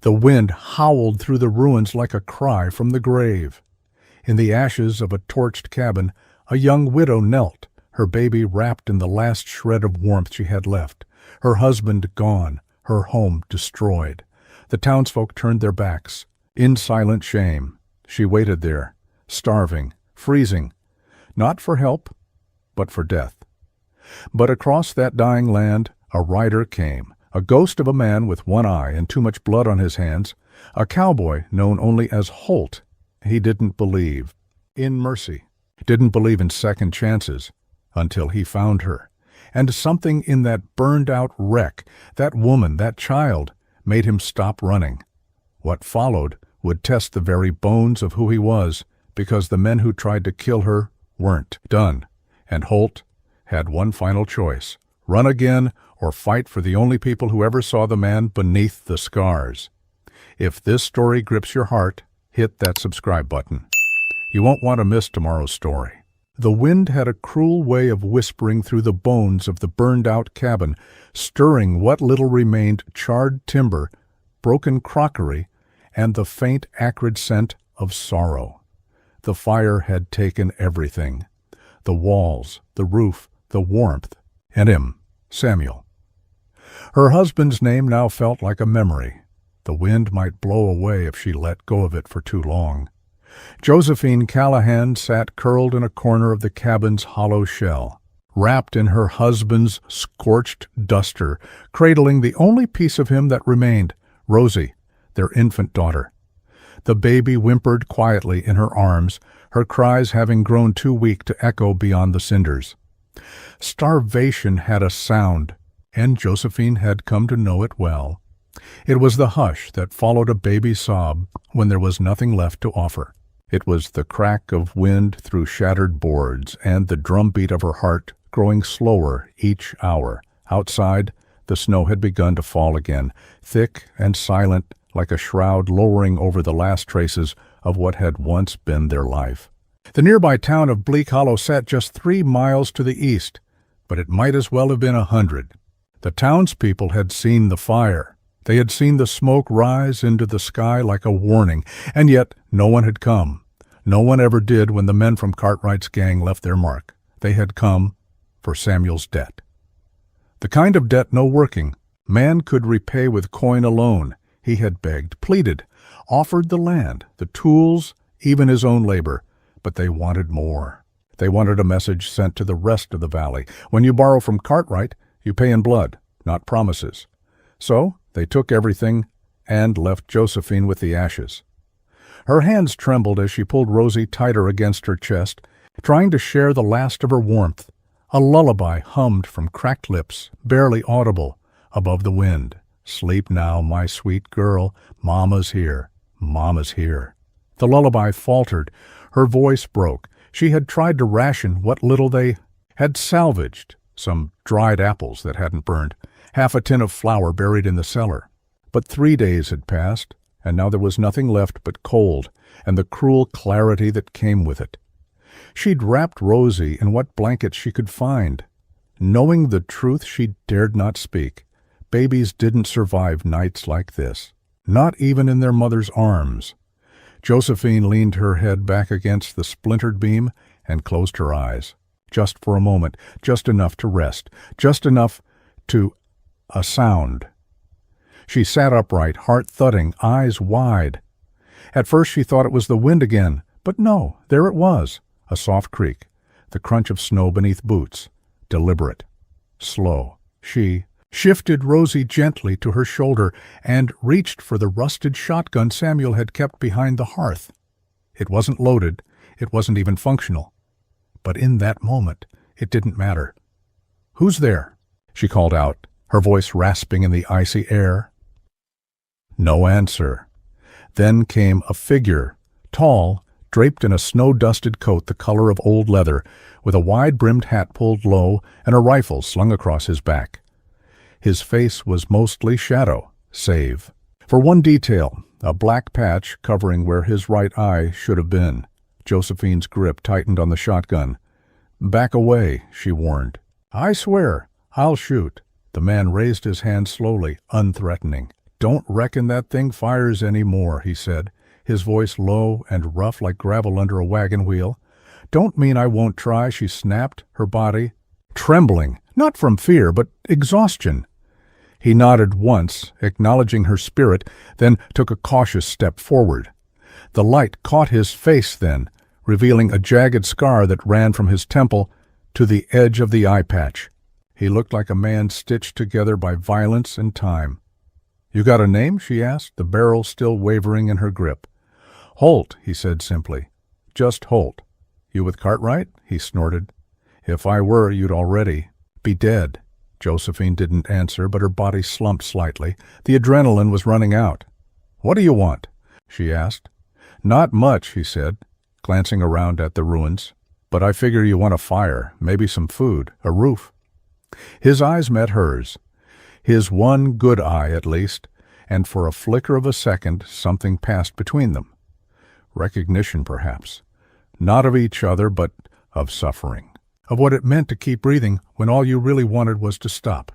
The wind howled through the ruins like a cry from the grave. In the ashes of a torched cabin, a young widow knelt, her baby wrapped in the last shred of warmth she had left, her husband gone, her home destroyed. The townsfolk turned their backs. In silent shame, she waited there, starving, freezing, not for help, but for death. But across that dying land, a rider came, a ghost of a man with one eye and too much blood on his hands, a cowboy known only as Holt. He didn't believe in mercy, didn't believe in second chances, until he found her. And something in that burned-out wreck, that woman, that child, made him stop running. What followed would test the very bones of who he was, because the men who tried to kill her weren't done, and Holt had one final choice: run again or fight for the only people who ever saw the man beneath the scars. If this story grips your heart, hit that subscribe button. You won't want to miss tomorrow's story. The wind had a cruel way of whispering through the bones of the burned-out cabin, stirring what little remained charred timber, broken crockery, and the faint, acrid scent of sorrow. The fire had taken everything: the walls, the roof, the warmth, and him, Samuel. Her husband's name now felt like a memory. The wind might blow away if she let go of it for too long. Josephine Callahan sat curled in a corner of the cabin's hollow shell, wrapped in her husband's scorched duster, cradling the only piece of him that remained, Rosie, their infant daughter. The baby whimpered quietly in her arms, her cries having grown too weak to echo beyond the cinders. Starvation had a sound, and Josephine had come to know it well. It was the hush that followed a baby's sob when there was nothing left to offer. It was the crack of wind through shattered boards and the drumbeat of her heart growing slower each hour. Outside, the snow had begun to fall again, thick and silent like a shroud lowering over the last traces of what had once been their life. The nearby town of Bleak Hollow sat just 3 miles to the east, but it might as well have been 100. The townspeople had seen the fire. They had seen the smoke rise into the sky like a warning, and yet no one had come. No one ever did when the men from Cartwright's gang left their mark. They had come for Samuel's debt. The kind of debt no working man could repay with coin alone. He had begged, pleaded, offered the land, the tools, even his own labor, but they wanted more. They wanted a message sent to the rest of the valley. When you borrow from Cartwright, you pay in blood, not promises. So they took everything and left Josephine with the ashes. Her hands trembled as she pulled Rosie tighter against her chest, trying to share the last of her warmth. A lullaby hummed from cracked lips, barely audible, above the wind. Sleep now, my sweet girl. Mama's here. Mama's here. The lullaby faltered. Her voice broke. She had tried to ration what little they had salvaged, some dried apples that hadn't burned, half a tin of flour buried in the cellar. But 3 days had passed, and now there was nothing left but cold and the cruel clarity that came with it. She'd wrapped Rosie in what blankets she could find. Knowing the truth she dared not speak. Babies didn't survive nights like this, not even in their mother's arms. Josephine leaned her head back against the splintered beam and closed her eyes. Just for a moment, just enough to rest, just enough to a sound. She sat upright, heart thudding, eyes wide. At first she thought it was the wind again, but no, there it was, a soft creak, the crunch of snow beneath boots, deliberate, slow. She shifted Rosie gently to her shoulder and reached for the rusted shotgun Samuel had kept behind the hearth. It wasn't loaded, it wasn't even functional. But in that moment, it didn't matter. "Who's there?" she called out, her voice rasping in the icy air. No answer. Then came a figure, tall, draped in a snow-dusted coat the color of old leather, with a wide-brimmed hat pulled low and a rifle slung across his back. His face was mostly shadow, save for one detail, a black patch covering where his right eye should have been. Josephine's grip tightened on the shotgun. "Back away," she warned. "I swear, I'll shoot." The man raised his hand slowly, unthreatening. "Don't reckon that thing fires any more," he said, his voice low and rough like gravel under a wagon wheel. "Don't mean I won't try," she snapped, her body trembling, not from fear, but exhaustion. He nodded once, acknowledging her spirit, then took a cautious step forward. The light caught his face then, revealing a jagged scar that ran from his temple to the edge of the eye patch. He looked like a man stitched together by violence and time. "You got a name?" she asked, the barrel still wavering in her grip. "Holt," he said simply. "Just Holt." "You with Cartwright?" he snorted. "If I were, you'd already be dead." Josephine didn't answer, but her body slumped slightly. The adrenaline was running out. "What do you want?" she asked. "Not much," he said, glancing around at the ruins. "But I figure you want a fire, maybe some food, a roof." His eyes met hers, his one good eye at least, and for a flicker of a second something passed between them. Recognition, perhaps. Not of each other, but of suffering. Of what it meant to keep breathing when all you really wanted was to stop.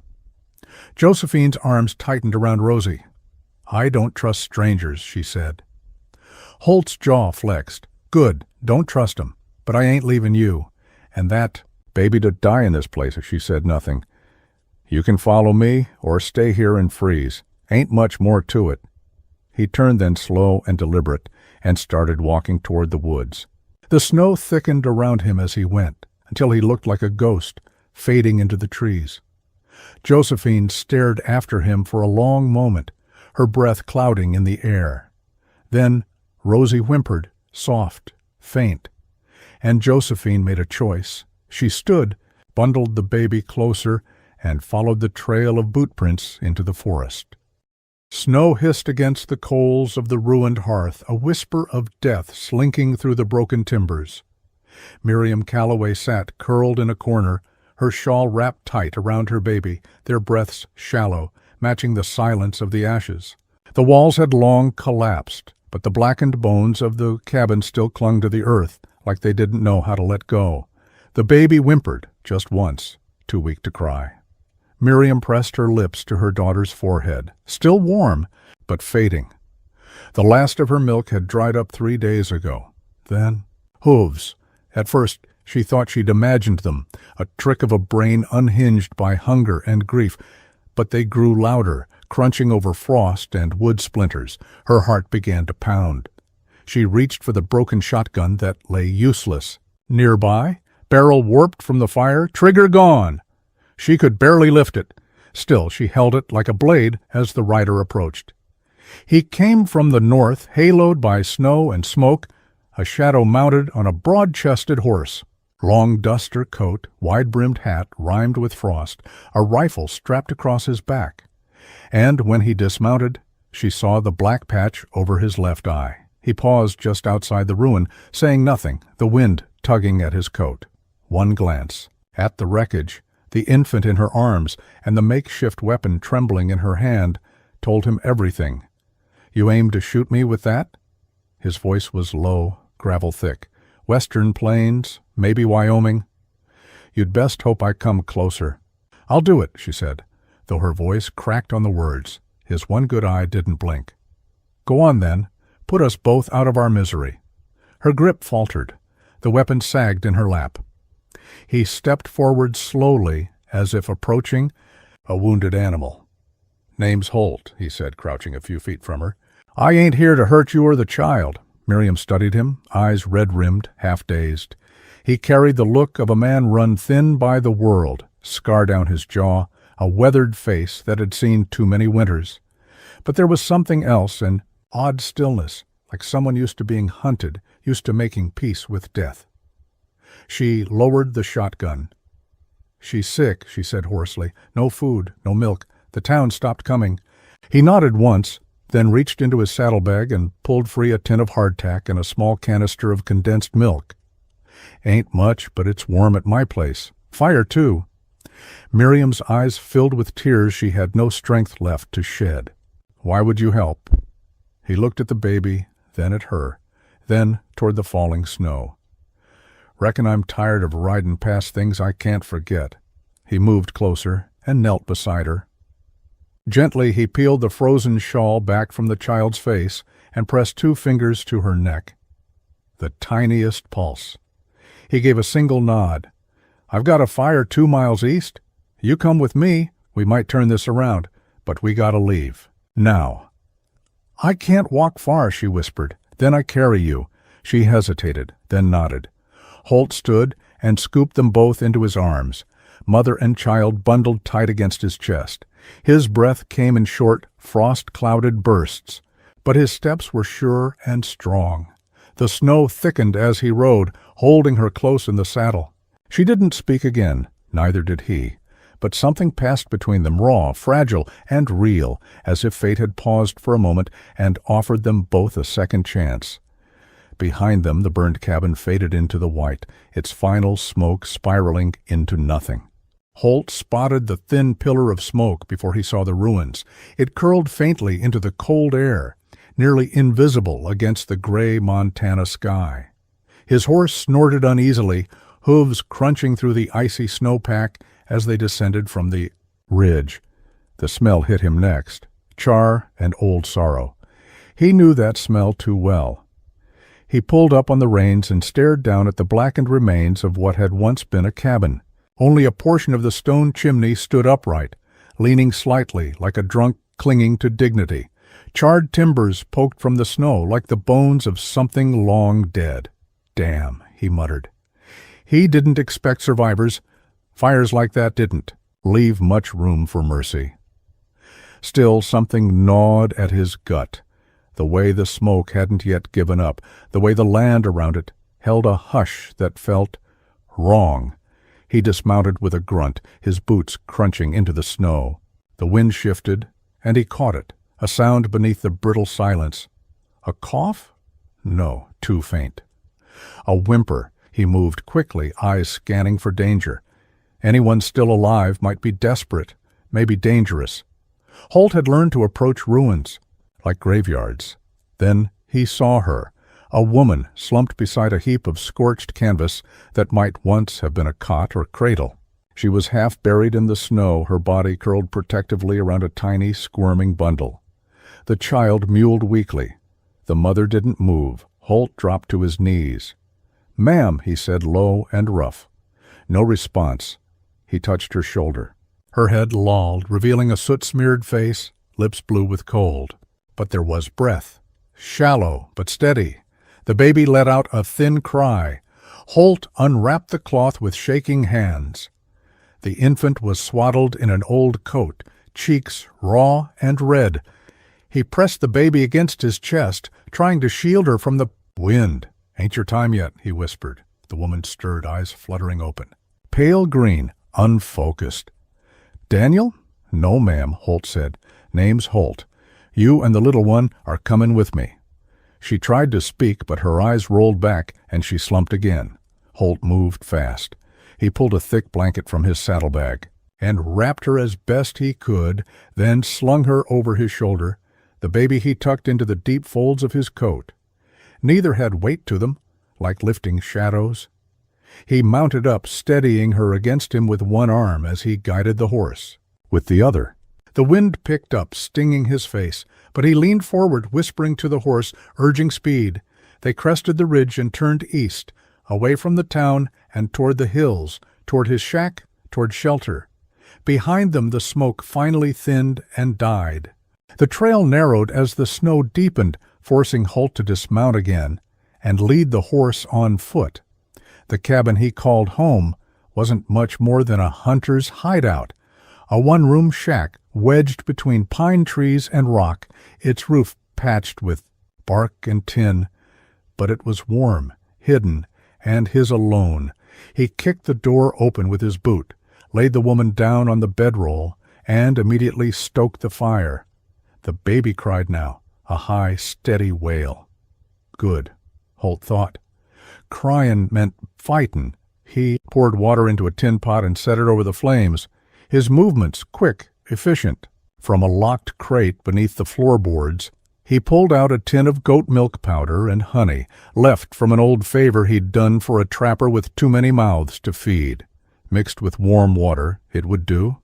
Josephine's arms tightened around Rosie. "I don't trust strangers," she said. Holt's jaw flexed. "Good, don't trust 'em, but I ain't leaving you. And that baby to die in this place," she said nothing. "You can follow me or stay here and freeze. Ain't much more to it." He turned then slow and deliberate and started walking toward the woods. The snow thickened around him as he went, until he looked like a ghost, fading into the trees. Josephine stared after him for a long moment, her breath clouding in the air. Then Rosie whimpered, soft, faint, and Josephine made a choice. She stood, bundled the baby closer, and followed the trail of boot prints into the forest. Snow hissed against the coals of the ruined hearth, a whisper of death slinking through the broken timbers. Miriam Calloway sat curled in a corner, her shawl wrapped tight around her baby, their breaths shallow, matching the silence of the ashes. The walls had long collapsed, but the blackened bones of the cabin still clung to the earth, like they didn't know how to let go. The baby whimpered, just once, too weak to cry. Miriam pressed her lips to her daughter's forehead, still warm, but fading. The last of her milk had dried up 3 days ago. Then, hooves. At first, she thought she'd imagined them, a trick of a brain unhinged by hunger and grief, but they grew louder, crunching over frost and wood splinters. Her heart began to pound. She reached for the broken shotgun that lay useless. Nearby, barrel warped from the fire, trigger gone. She could barely lift it. Still, she held it like a blade as the rider approached. He came from the north, haloed by snow and smoke, a shadow mounted on a broad-chested horse. Long duster coat, wide-brimmed hat rimed with frost, a rifle strapped across his back. And when he dismounted, she saw the black patch over his left eye. He paused just outside the ruin, saying nothing, the wind tugging at his coat. One glance. At the wreckage, the infant in her arms, and the makeshift weapon trembling in her hand, told him everything. "You aim to shoot me with that?" His voice was low, gravel-thick. "Western Plains, maybe Wyoming." "You'd best hope I come closer." "I'll do it," she said, though her voice cracked on the words. His one good eye didn't blink. "Go on, then. Put us both out of our misery." Her grip faltered. The weapon sagged in her lap. He stepped forward slowly, as if approaching a wounded animal. "Name's Holt," he said, crouching a few feet from her. "I ain't here to hurt you or the child." Miriam studied him, eyes red-rimmed, half-dazed. He carried the look of a man run thin by the world, scar down his jaw, a weathered face that had seen too many winters. But there was something else, an odd stillness, like someone used to being hunted, used to making peace with death. She lowered the shotgun. "She's sick," she said hoarsely. "No food, no milk. The town stopped coming." He nodded once, then reached into his saddlebag and pulled free a tin of hardtack and a small canister of condensed milk. "Ain't much, but it's warm at my place. Fire, too." Miriam's eyes filled with tears she had no strength left to shed. "Why would you help?" He looked at the baby, then at her, then toward the falling snow. "Reckon I'm tired of riding past things I can't forget." He moved closer and knelt beside her. Gently he peeled the frozen shawl back from the child's face and pressed 2 fingers to her neck. The tiniest pulse. He gave a single nod. "I've got a fire 2 miles east. You come with me, we might turn this around, but we gotta leave. Now." "I can't walk far," she whispered. "Then I carry you." She hesitated, then nodded. Holt stood and scooped them both into his arms, mother and child bundled tight against his chest. His breath came in short, frost-clouded bursts, but his steps were sure and strong. The snow thickened as he rode, holding her close in the saddle. She didn't speak again, neither did he, but something passed between them, raw, fragile, and real, as if fate had paused for a moment and offered them both a second chance. Behind them the burned cabin faded into the white, its final smoke spiraling into nothing. Holt spotted the thin pillar of smoke before he saw the ruins. It curled faintly into the cold air, nearly invisible against the gray Montana sky. His horse snorted uneasily, hooves crunching through the icy snowpack as they descended from the ridge. The smell hit him next, char and old sorrow. He knew that smell too well. He pulled up on the reins and stared down at the blackened remains of what had once been a cabin. Only a portion of the stone chimney stood upright, leaning slightly like a drunk clinging to dignity. Charred timbers poked from the snow like the bones of something long dead. "Damn," he muttered. He didn't expect survivors. Fires like that didn't leave much room for mercy. Still, something gnawed at his gut. The way the smoke hadn't yet given up, the way the land around it held a hush that felt wrong. He dismounted with a grunt, his boots crunching into the snow. The wind shifted, and he caught it, a sound beneath the brittle silence. A cough? No, too faint. A whimper. He moved quickly, eyes scanning for danger. Anyone still alive might be desperate, maybe dangerous. Holt had learned to approach ruins, like graveyards. Then he saw her, a woman slumped beside a heap of scorched canvas that might once have been a cot or cradle. She was half buried in the snow, her body curled protectively around a tiny, squirming bundle. The child mewled weakly. The mother didn't move. Holt dropped to his knees. "Ma'am," he said, low and rough. No response. He touched her shoulder. Her head lolled, revealing a soot-smeared face, lips blue with cold. But there was breath. Shallow, but steady. The baby let out a thin cry. Holt unwrapped the cloth with shaking hands. The infant was swaddled in an old coat, cheeks raw and red. He pressed the baby against his chest, trying to shield her from the wind. "Ain't your time yet," he whispered. The woman stirred, eyes fluttering open. Pale green, unfocused. "Daniel?" "No, ma'am," Holt said. "Name's Holt. You and the little one are coming with me." She tried to speak, but her eyes rolled back, and she slumped again. Holt moved fast. He pulled a thick blanket from his saddlebag and wrapped her as best he could, then slung her over his shoulder. The baby he tucked into the deep folds of his coat. Neither had weight to them, like lifting shadows. He mounted up, steadying her against him with one arm as he guided the horse with the other. The wind picked up, stinging his face, but he leaned forward, whispering to the horse, urging speed. They crested the ridge and turned east, away from the town and toward the hills, toward his shack, toward shelter. Behind them the smoke finally thinned and died. The trail narrowed as the snow deepened, forcing Holt to dismount again and lead the horse on foot. The cabin he called home wasn't much more than a hunter's hideout, a one-room shack wedged between pine trees and rock, its roof patched with bark and tin. But it was warm, hidden, and his alone. He kicked the door open with his boot, laid the woman down on the bedroll, and immediately stoked the fire. The baby cried now, a high, steady wail. Good, Holt thought. Cryin' meant fightin'. He poured water into a tin pot and set it over the flames, his movements quick, efficient. From a locked crate beneath the floorboards, he pulled out a tin of goat milk powder and honey, left from an old favor he'd done for a trapper with too many mouths to feed. Mixed with warm water, it would do.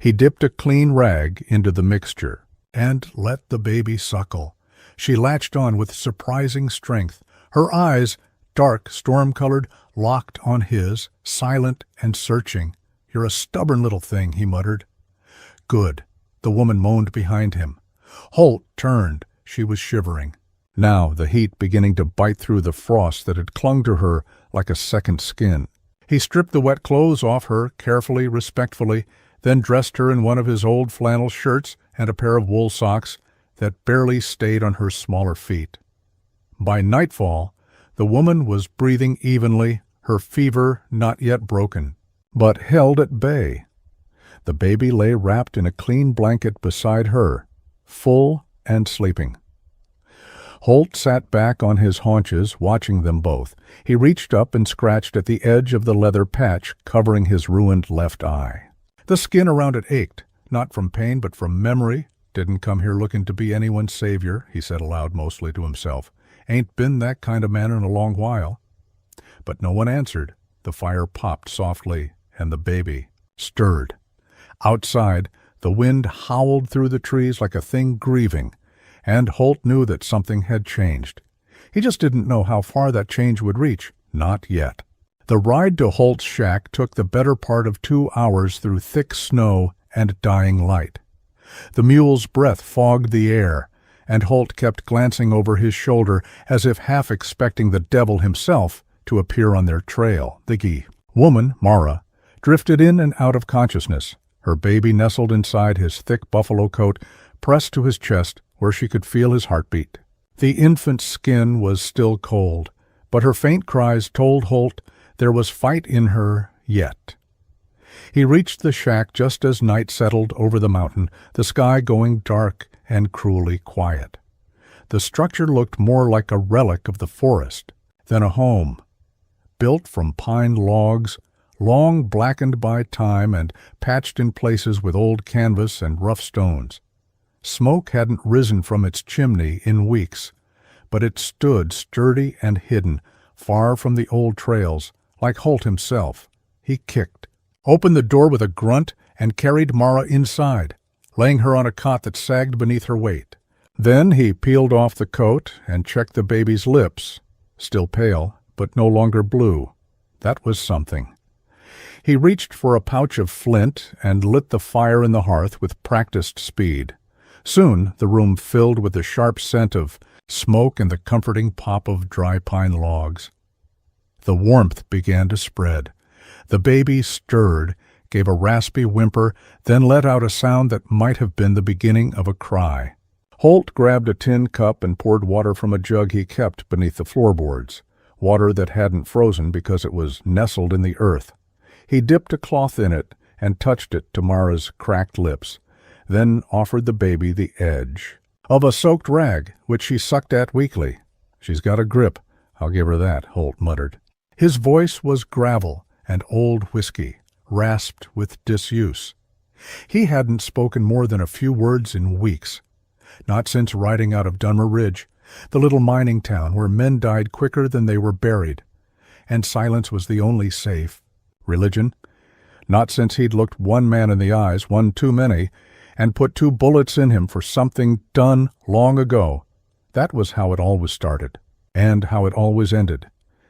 He dipped a clean rag into the mixture and let the baby suckle. She latched on with surprising strength. Her eyes, dark, storm-colored, locked on his, silent and searching. "You're a stubborn little thing," he muttered. "Good," the woman moaned behind him. Holt turned. She was shivering. Now the heat beginning to bite through the frost that had clung to her like a second skin. He stripped the wet clothes off her, carefully, respectfully, then dressed her in one of his old flannel shirts and a pair of wool socks that barely stayed on her smaller feet. By nightfall, the woman was breathing evenly, her fever not yet broken, but held at bay. The baby lay wrapped in a clean blanket beside her, full and sleeping. Holt sat back on his haunches, watching them both. He reached up and scratched at the edge of the leather patch covering his ruined left eye. The skin around it ached, not from pain but from memory. "Didn't come here looking to be anyone's savior," he said aloud, mostly to himself. "Ain't been that kind of man in a long while." But no one answered. The fire popped softly, and the baby stirred. Outside, the wind howled through the trees like a thing grieving, and Holt knew that something had changed. He just didn't know how far that change would reach. Not yet. The ride to Holt's shack took the better part of 2 hours through thick snow and dying light. The mule's breath fogged the air, and Holt kept glancing over his shoulder as if half expecting the devil himself to appear on their trail. The woman, Mara, drifted in and out of consciousness, her baby nestled inside his thick buffalo coat, pressed to his chest where she could feel his heartbeat. The infant's skin was still cold, but her faint cries told Holt there was fight in her yet. He reached the shack just as night settled over the mountain, the sky going dark and cruelly quiet. The structure looked more like a relic of the forest than a home, built from pine logs, long blackened by time and patched in places with old canvas and rough stones. Smoke hadn't risen from its chimney in weeks, but it stood sturdy and hidden, far from the old trails, like Holt himself. He kicked, opened the door with a grunt, and carried Mara inside, laying her on a cot that sagged beneath her weight. Then he peeled off the coat and checked the baby's lips, still pale, but no longer blue. That was something. He reached for a pouch of flint and lit the fire in the hearth with practiced speed. Soon the room filled with the sharp scent of smoke and the comforting pop of dry pine logs. The warmth began to spread. The baby stirred, gave a raspy whimper, then let out a sound that might have been the beginning of a cry. Holt grabbed a tin cup and poured water from a jug he kept beneath the floorboards, water that hadn't frozen because it was nestled in the earth. He dipped a cloth in it and touched it to Mara's cracked lips, then offered the baby the edge of a soaked rag, which she sucked at weakly. "She's got a grip, I'll give her that," Holt muttered. His voice was gravel and old whiskey, rasped with disuse. He hadn't spoken more than a few words in weeks, not since riding out of Dunmer Ridge, the little mining town where men died quicker than they were buried, and silence was the only safe. Religion? Not since he'd looked one man in the eyes, one too many, and put 2 bullets in him for something done long ago. That was how it always started, and how it always ended.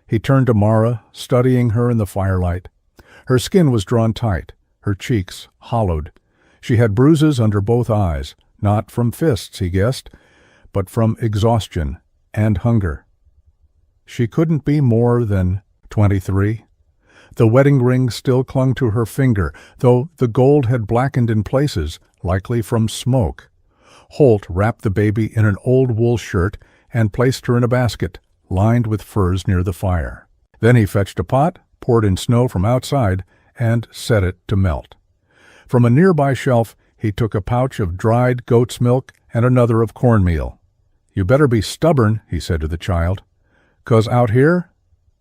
He turned to Mara, studying her in the firelight. Her skin was drawn tight, her cheeks hollowed. She had bruises under both eyes, not from fists, he guessed, but from exhaustion and hunger. She couldn't be more than 23. The wedding ring still clung to her finger, though the gold had blackened in places, likely from smoke. Holt wrapped the baby in an old wool shirt and placed her in a basket, lined with furs near the fire. Then he fetched a pot, poured in snow from outside, and set it to melt. From a nearby shelf, he took a pouch of dried goat's milk and another of cornmeal. "You better be stubborn," he said to the child, "'cause out here,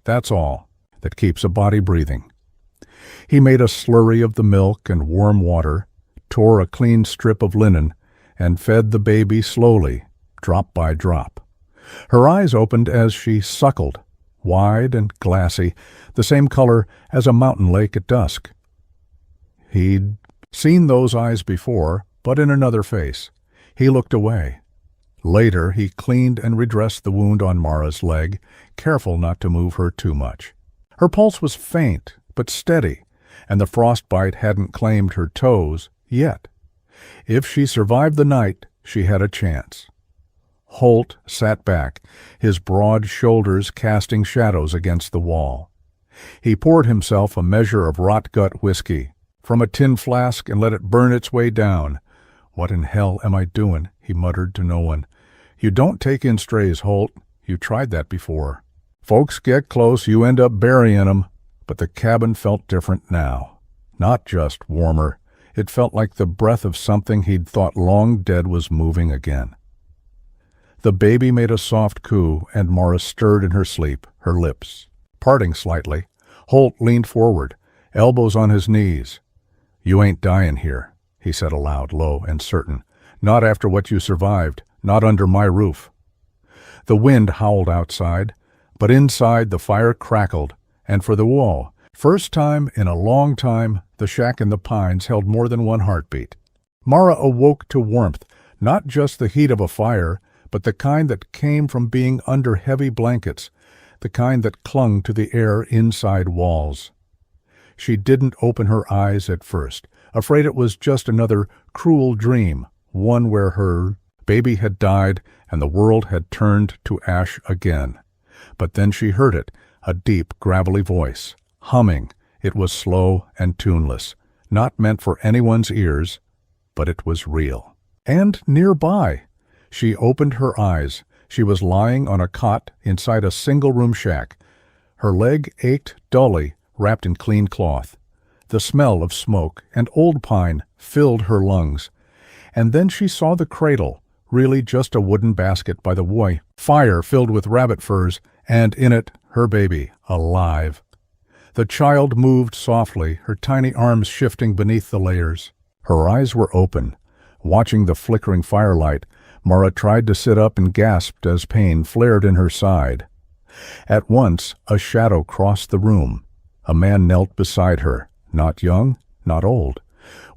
that's all that keeps a body breathing." He made a slurry of the milk and warm water, tore a clean strip of linen, and fed the baby slowly, drop by drop. Her eyes opened as she suckled, wide and glassy, the same color as a mountain lake at dusk. He'd Seen those eyes before, but in another face. He looked away. Later, he cleaned and redressed the wound on Mara's leg, careful not to move her too much. Her pulse was faint, but steady, and the frostbite hadn't claimed her toes yet. If she survived the night, she had a chance. Holt sat back, his broad shoulders casting shadows against the wall. He poured himself a measure of rot-gut whiskey from a tin flask and let it burn its way down. "What in hell am I doing?" he muttered to no one. "You don't take in strays, Holt. You tried that before. Folks get close, you end up burying 'em." But the cabin felt different now. Not just warmer. It felt like the breath of something he'd thought long dead was moving again. The baby made a soft coo, and Mara stirred in her sleep, her lips parting slightly. Holt leaned forward, elbows on his knees. "You ain't dying here," he said aloud, low and certain. "Not after what you survived, not under my roof." The wind howled outside, but inside the fire crackled, and for the wall, first time in a long time, the shack in the pines held more than one heartbeat. Mara awoke to warmth, not just the heat of a fire, but the kind that came from being under heavy blankets, the kind that clung to the air inside walls. She didn't open her eyes at first, afraid it was just another cruel dream, one where her baby had died and the world had turned to ash again. But then she heard it, a deep, gravelly voice, humming. It was slow and tuneless, not meant for anyone's ears, but it was real. And nearby. She opened her eyes. She was lying on a cot inside a single-room shack. Her leg ached dully, wrapped in clean cloth. The smell of smoke and old pine filled her lungs. And then she saw the cradle, really just a wooden basket by the way, fire filled with rabbit furs, and in it her baby, alive. The child moved softly, her tiny arms shifting beneath the layers. Her eyes were open. Watching the flickering firelight, Mara tried to sit up and gasped as pain flared in her side. At once, a shadow crossed the room. A man knelt beside her, not young, not old,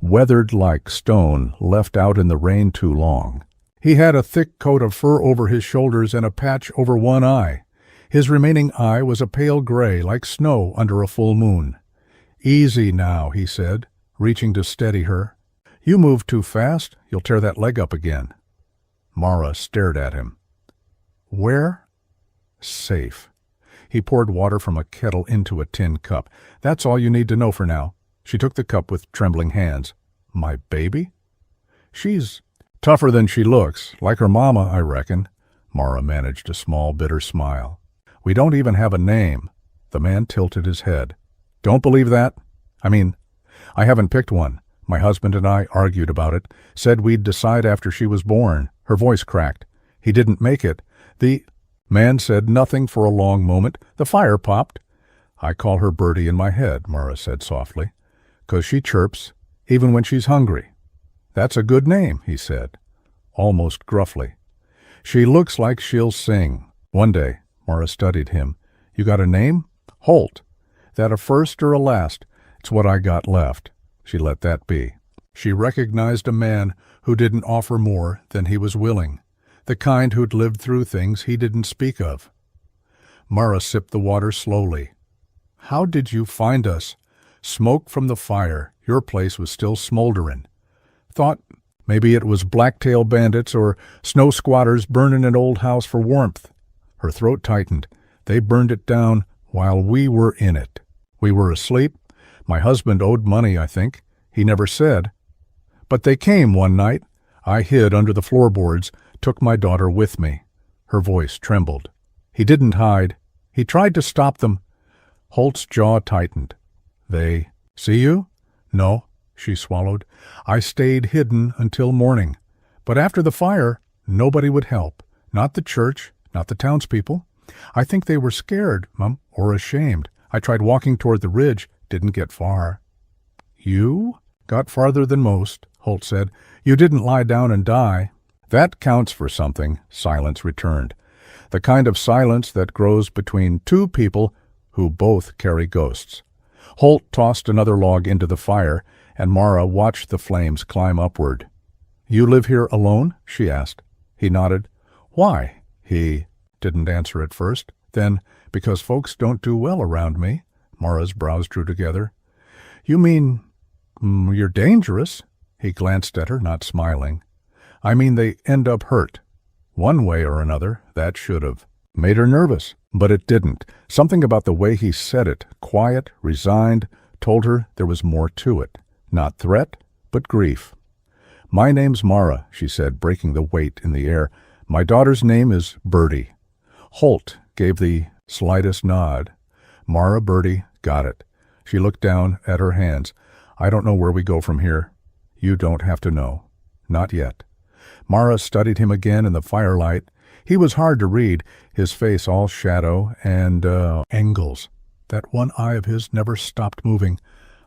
weathered like stone left out in the rain too long. He had a thick coat of fur over his shoulders and a patch over one eye. His remaining eye was a pale gray, like snow under a full moon. "Easy now," he said, reaching to steady her. "You move too fast, you'll tear that leg up again." Mara stared at him. "Where?" "Safe." He poured water from a kettle into a tin cup. "That's all you need to know for now." She took the cup with trembling hands. "My baby?" "She's tougher than she looks, like her mama, I reckon." Mara managed a small, bitter smile. "We don't even have a name." The man tilted his head. "Don't believe that? I haven't picked one. My husband and I argued about it, said we'd decide after she was born." Her voice cracked. "He didn't make it. The man said nothing for a long moment. The fire popped." "I call her Birdie in my head," Mara said softly, "'cause she chirps, even when she's hungry." "That's a good name," he said, almost gruffly. "She looks like she'll sing. One day." Mara studied him. "You got a name?" "Holt. That a first or a last? It's what I got left." She let that be. She recognized a man who didn't offer more than he was willing, the kind who'd lived through things he didn't speak of. Mara sipped the water slowly. "How did you find us?" "Smoke from the fire. Your place was still smoldering. Thought maybe it was blacktail bandits or snow squatters burning an old house for warmth." Her throat tightened. "They burned it down while we were in it. We were asleep. My husband owed money, I think. He never said. But they came one night. I hid under the floorboards, took my daughter with me." Her voice trembled. "He didn't hide. He tried to stop them." Holt's jaw tightened. "They see you?" "No," she swallowed. "I stayed hidden until morning. But after the fire, nobody would help. Not the church, not the townspeople. I think they were scared, Mum, or ashamed. I tried walking toward the ridge, didn't get far." "You got farther than most," Holt said. "You didn't lie down and die." "That counts for something," silence returned. "The kind of silence that grows between two people who both carry ghosts." Holt tossed another log into the fire, and Mara watched the flames climb upward. "You live here alone?" she asked. He nodded. "Why?" He didn't answer at first. Then, "Because folks don't do well around me." Mara's brows drew together. "You mean, you're dangerous?" He glanced at her, not smiling. "I mean they end up hurt. One way or another, that should have." Made her nervous, but it didn't. Something about the way he said it, quiet, resigned, told her there was more to it. Not threat, but grief. "My name's Mara," she said, breaking the weight in the air. "My daughter's name is Birdie." Holt gave the slightest nod. Mara, Birdie, got it. She looked down at her hands. "I don't know where we go from here. You don't have to know. Not yet." Mara studied him again in the firelight. He was hard to read, his face all shadow and, angles. That one eye of his never stopped moving,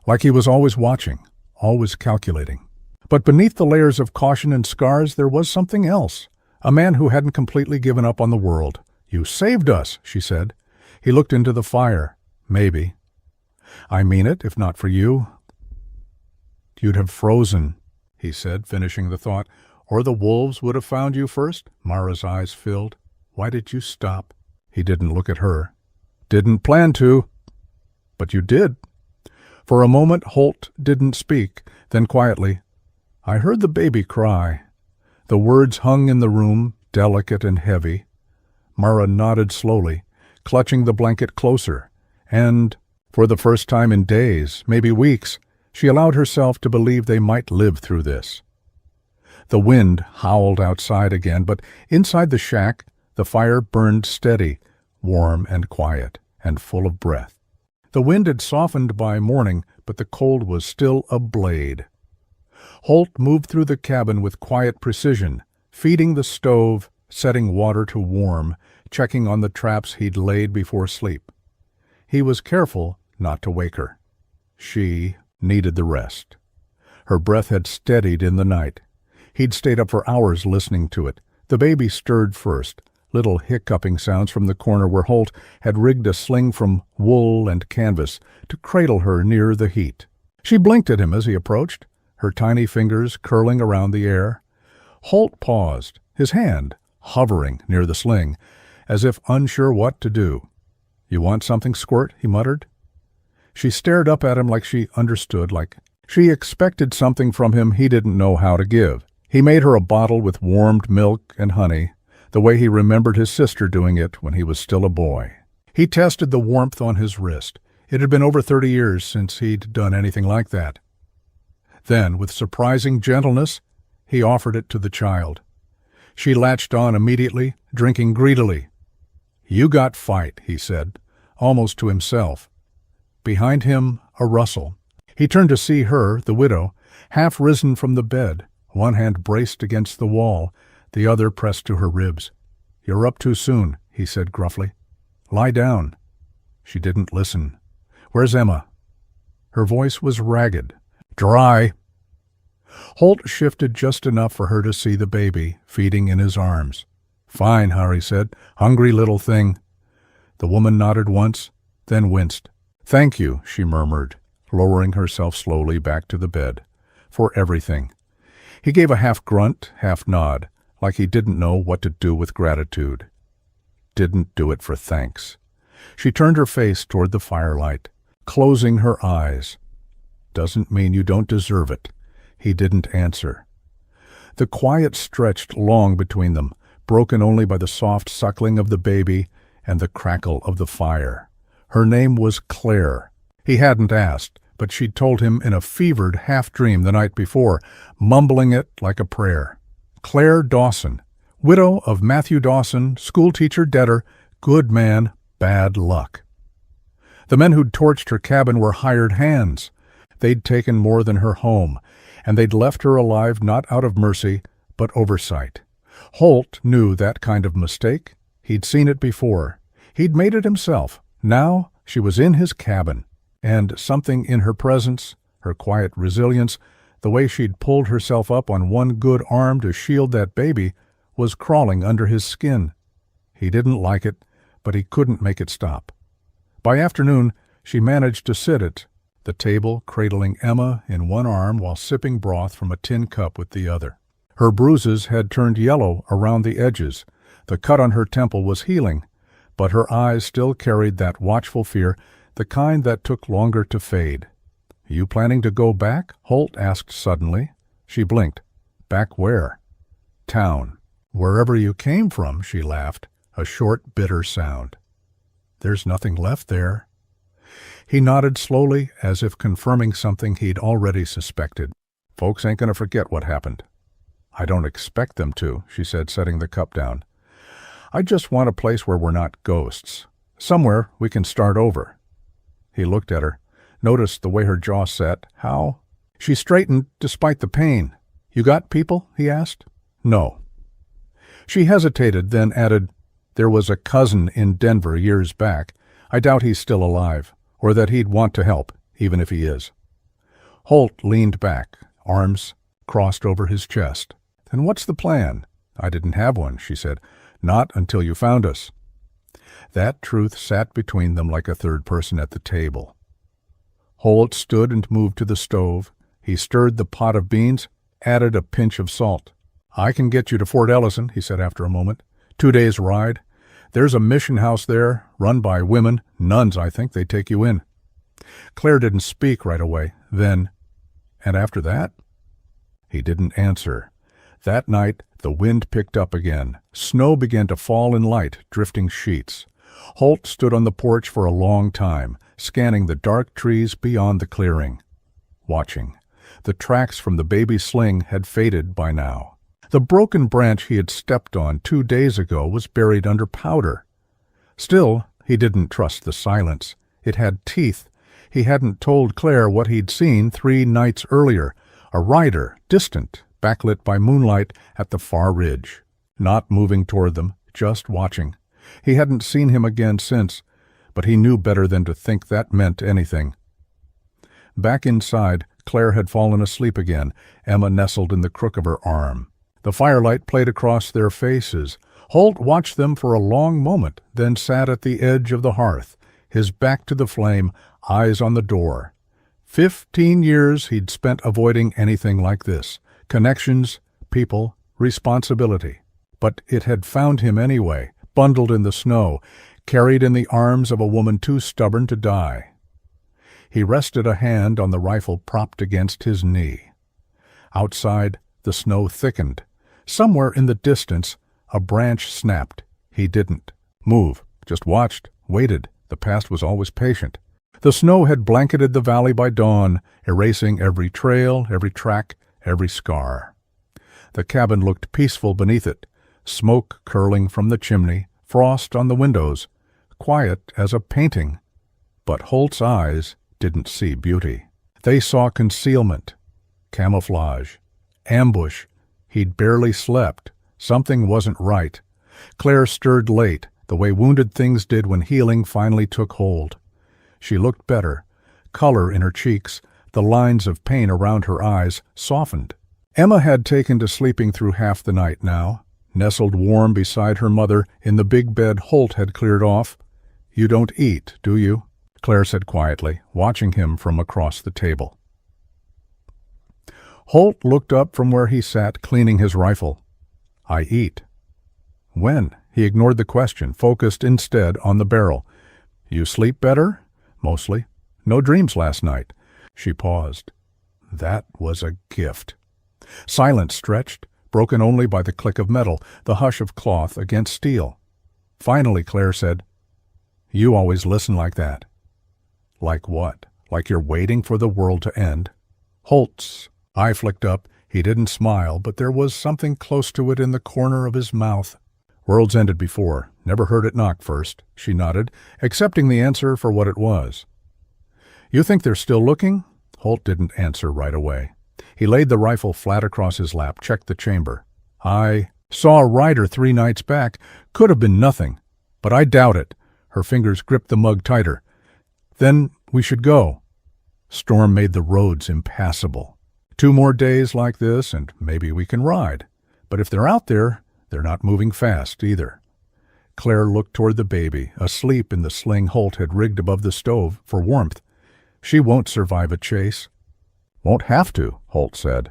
like he was always watching, always calculating. But beneath the layers of caution and scars there was something else. A man who hadn't completely given up on the world. "You saved us," she said. He looked into the fire. "Maybe." "I mean it, if not for you. You'd have frozen," he said, finishing the thought. "Or the wolves would have found you first?" Mara's eyes filled. "Why did you stop?" He didn't look at her. "Didn't plan to." "But you did." For a moment Holt didn't speak. Then quietly, "I heard the baby cry." The words hung in the room, delicate and heavy. Mara nodded slowly, clutching the blanket closer, and, for the first time in days, maybe weeks, she allowed herself to believe they might live through this. The wind howled outside again, but inside the shack the fire burned steady, warm and quiet, and full of breath. The wind had softened by morning, but the cold was still a blade. Holt moved through the cabin with quiet precision, feeding the stove, setting water to warm, checking on the traps he'd laid before sleep. He was careful not to wake her. She needed the rest. Her breath had steadied in the night. He'd stayed up for hours listening to it. The baby stirred first, little hiccuping sounds from the corner where Holt had rigged a sling from wool and canvas to cradle her near the heat. She blinked at him as he approached, her tiny fingers curling around the air. Holt paused, his hand hovering near the sling, as if unsure what to do. "You want something, Squirt?" he muttered. She stared up at him like she understood, like she expected something from him he didn't know how to give. He made her a bottle with warmed milk and honey, the way he remembered his sister doing it when he was still a boy. He tested the warmth on his wrist. It had been over 30 years since he'd done anything like that. Then, with surprising gentleness, he offered it to the child. She latched on immediately, drinking greedily. "You got fight," he said, almost to himself. Behind him, a rustle. He turned to see her, the widow, half risen from the bed, one hand braced against the wall, the other pressed to her ribs. "You're up too soon," he said gruffly. "Lie down." She didn't listen. "Where's Emma?" Her voice was ragged. "Dry." Holt shifted just enough for her to see the baby feeding in his arms. "Fine," Harry said. "Hungry little thing." The woman nodded once, then winced. "Thank you," she murmured, lowering herself slowly back to the bed. "For everything." He gave a half grunt, half nod, like he didn't know what to do with gratitude. Didn't do it for thanks. She turned her face toward the firelight, closing her eyes. "Doesn't mean you don't deserve it." He didn't answer. The quiet stretched long between them, broken only by the soft suckling of the baby and the crackle of the fire. Her name was Claire. He hadn't asked, but she'd told him in a fevered half-dream the night before, mumbling it like a prayer. Claire Dawson, widow of Matthew Dawson, schoolteacher debtor, good man, bad luck. The men who'd torched her cabin were hired hands. They'd taken more than her home, and they'd left her alive not out of mercy, but oversight. Holt knew that kind of mistake. He'd seen it before. He'd made it himself. Now she was in his cabin, and something in her presence, her quiet resilience, the way she'd pulled herself up on one good arm to shield that baby, was crawling under his skin. He didn't like it, but he couldn't make it stop. By afternoon, she managed to sit it, the table cradling Emma in one arm while sipping broth from a tin cup with the other. Her bruises had turned yellow around the edges. The cut on her temple was healing, but her eyes still carried that watchful fear, the kind that took longer to fade. "You planning to go back?" Holt asked suddenly. She blinked. "Back where?" "Town." "Wherever you came from," she laughed, a short, bitter sound. "There's nothing left there." He nodded slowly, as if confirming something he'd already suspected. "Folks ain't going to forget what happened." "I don't expect them to," she said, setting the cup down. "I just want a place where we're not ghosts. Somewhere we can start over." He looked at her, noticed the way her jaw set. "How?" She straightened despite the pain. "You got people?" he asked. "No." She hesitated, then added, "There was a cousin in Denver years back. I doubt he's still alive, or that he'd want to help, even if he is." Holt leaned back, arms crossed over his chest. "Then what's the plan?" "I didn't have one," she said. "Not until you found us." That truth sat between them like a third person at the table. Holt stood and moved to the stove. He stirred the pot of beans, added a pinch of salt. "I can get you to Fort Ellison," he said after a moment. 2 days' ride. There's a mission house there, run by women, nuns, I think. They take you in." Claire didn't speak right away. Then, "And after that?" He didn't answer. That night, the wind picked up again. Snow began to fall in light, drifting sheets. Holt stood on the porch for a long time, scanning the dark trees beyond the clearing. Watching. The tracks from the baby sling had faded by now. The broken branch he had stepped on 2 days ago was buried under powder. Still, he didn't trust the silence. It had teeth. He hadn't told Claire what he'd seen 3 nights earlier. A rider, distant, backlit by moonlight at the far ridge. Not moving toward them, just watching. He hadn't seen him again since, but he knew better than to think that meant anything. Back inside, Claire had fallen asleep again, Emma nestled in the crook of her arm. The firelight played across their faces. Holt watched them for a long moment, then sat at the edge of the hearth, his back to the flame, eyes on the door. 15 years he'd spent avoiding anything like this. Connections, people, responsibility. But it had found him anyway, bundled in the snow, carried in the arms of a woman too stubborn to die. He rested a hand on the rifle propped against his knee. Outside, the snow thickened. Somewhere in the distance, a branch snapped. He didn't move, just watched, waited. The past was always patient. The snow had blanketed the valley by dawn, erasing every trail, every track, every scar. The cabin looked peaceful beneath it, smoke curling from the chimney, frost on the windows, quiet as a painting. But Holt's eyes didn't see beauty. They saw concealment, camouflage, ambush. He'd barely slept. Something wasn't right. Claire stirred late, the way wounded things did when healing finally took hold. She looked better. Color in her cheeks, the lines of pain around her eyes, softened. Emma had taken to sleeping through half the night now, nestled warm beside her mother in the big bed Holt had cleared off. "You don't eat, do you?" Claire said quietly, watching him from across the table. Holt looked up from where he sat, cleaning his rifle. "I eat." "When?" He ignored the question, focused instead on the barrel. "You sleep better?" "Mostly. No dreams last night." She paused. That was a gift. Silence stretched, broken only by the click of metal, the hush of cloth against steel. Finally, Claire said, "You always listen like that." "Like what? Like you're waiting for the world to end?" Holt's eye flicked up. He didn't smile, but there was something close to it in the corner of his mouth. "World's ended before. Never heard it knock first," she nodded, accepting the answer for what it was. "You think they're still looking?" Holt didn't answer right away. He laid the rifle flat across his lap, checked the chamber. "I saw a rider 3 nights back. Could have been nothing. But I doubt it." Her fingers gripped the mug tighter. "Then we should go." Storm made the roads impassable. 2 more days like this, and maybe we can ride. But if they're out there, they're not moving fast either. Claire looked toward the baby, asleep in the sling Holt had rigged above the stove for warmth. She won't survive a chase." "Won't have to," Holt said.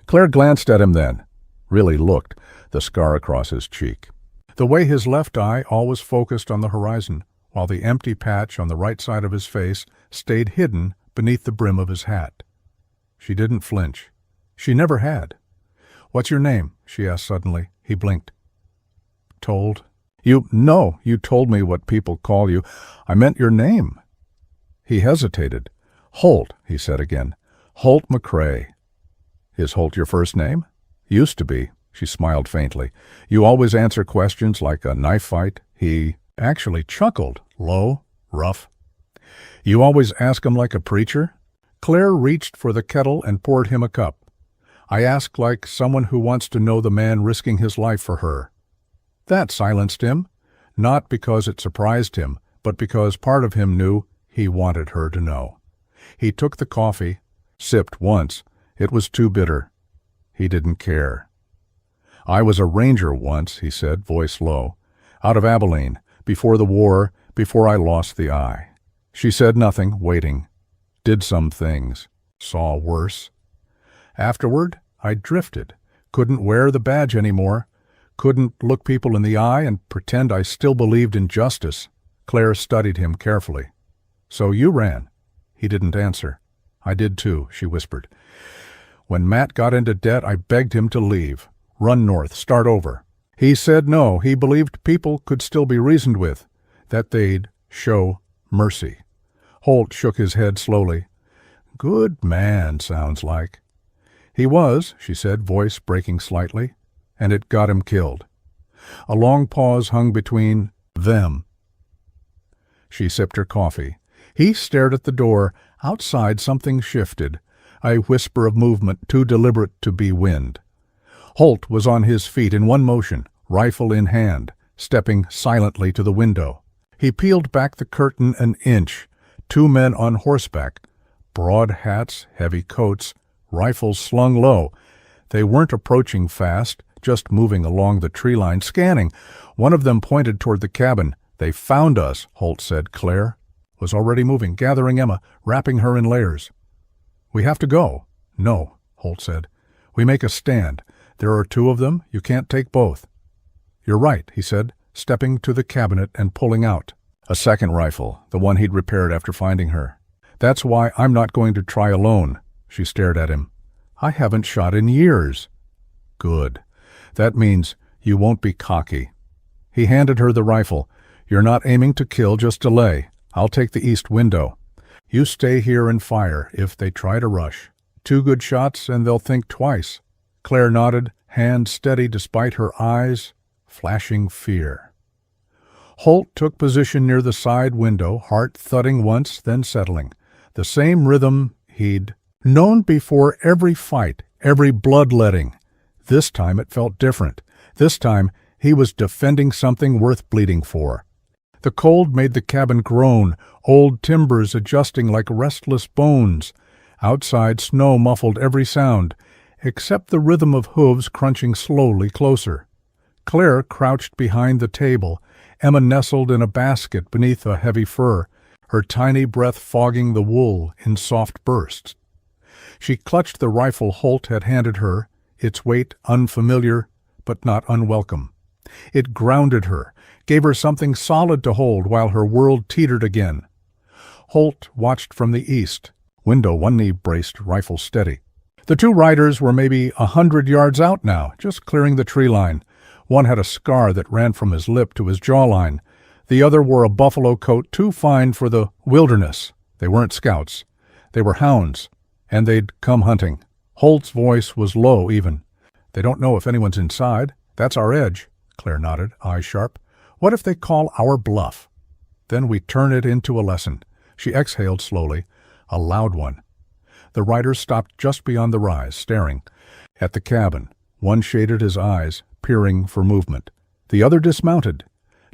Claire glanced at him then. Really looked, the scar across his cheek. The way his left eye always focused on the horizon, while the empty patch on the right side of his face stayed hidden beneath the brim of his hat. She didn't flinch. She never had. "What's your name?" she asked suddenly. He blinked. "Told." No, you told me what people call you. I meant your name." He hesitated. "Holt," he said again. "Holt McCrae." "Is Holt your first name?" "Used to be." She smiled faintly. "You always answer questions like a knife fight." He actually chuckled, low, rough. "You always ask 'em like a preacher?" Claire reached for the kettle and poured him a cup. "I ask like someone who wants to know the man risking his life for her." That silenced him, not because it surprised him, but because part of him knew he wanted her to know. He took the coffee, sipped once. It was too bitter. He didn't care. "I was a ranger once," he said, voice low. "Out of Abilene, before the war, before I lost the eye." She said nothing, waiting. "Did some things. Saw worse. Afterward, I drifted. Couldn't wear the badge anymore. Couldn't look people in the eye and pretend I still believed in justice." Claire studied him carefully. "So you ran?" He didn't answer. "I did too," she whispered. "When Matt got into debt, I begged him to leave. Run north, start over. He said no, he believed people could still be reasoned with, that they'd show mercy." Holt shook his head slowly. "Good man, sounds like." "He was," she said, voice breaking slightly, "and it got him killed." A long pause hung between them. She sipped her coffee. He stared at the door. Outside something shifted, a whisper of movement too deliberate to be wind. Holt was on his feet in one motion, rifle in hand, stepping silently to the window. He peeled back the curtain an inch. Two men on horseback, broad hats, heavy coats, rifles slung low. They weren't approaching fast, just moving along the tree line, scanning. One of them pointed toward the cabin. "They found us," Holt said. Claire was already moving, gathering Emma, wrapping her in layers. "We have to go." "No," Holt said. "We make a stand. There are two of them. You can't take both." "You're right," he said, stepping to the cabinet and pulling out a second rifle, the one he'd repaired after finding her. "That's why I'm not going to try alone." She stared at him. "I haven't shot in years." "Good. That means you won't be cocky." He handed her the rifle. "You're not aiming to kill, just delay. I'll take the east window. You stay here and fire if they try to rush. 2 good shots and they'll think twice." Claire nodded, hand steady despite her eyes flashing fear. Holt took position near the side window, heart thudding once, then settling. The same rhythm he'd known before every fight, every bloodletting. This time it felt different. This time he was defending something worth bleeding for. The cold made the cabin groan, old timbers adjusting like restless bones. Outside, snow muffled every sound, except the rhythm of hooves crunching slowly closer. Claire crouched behind the table, Emma nestled in a basket beneath a heavy fur, her tiny breath fogging the wool in soft bursts. She clutched the rifle Holt had handed her, its weight unfamiliar but not unwelcome. It grounded her, gave her something solid to hold while her world teetered again. Holt watched from the east. Window, one knee braced, rifle steady. The two riders were maybe 100 yards out now, just clearing the tree line. One had a scar that ran from his lip to his jawline. The other wore a buffalo coat too fine for the wilderness. They weren't scouts. They were hounds, and they'd come hunting. Holt's voice was low even. "They don't know if anyone's inside. That's our edge." Claire nodded, eyes sharp. "What if they call our bluff? Then we turn it into a lesson." She exhaled slowly, a loud one. The riders stopped just beyond the rise, staring at the cabin. One shaded his eyes, peering for movement. The other dismounted,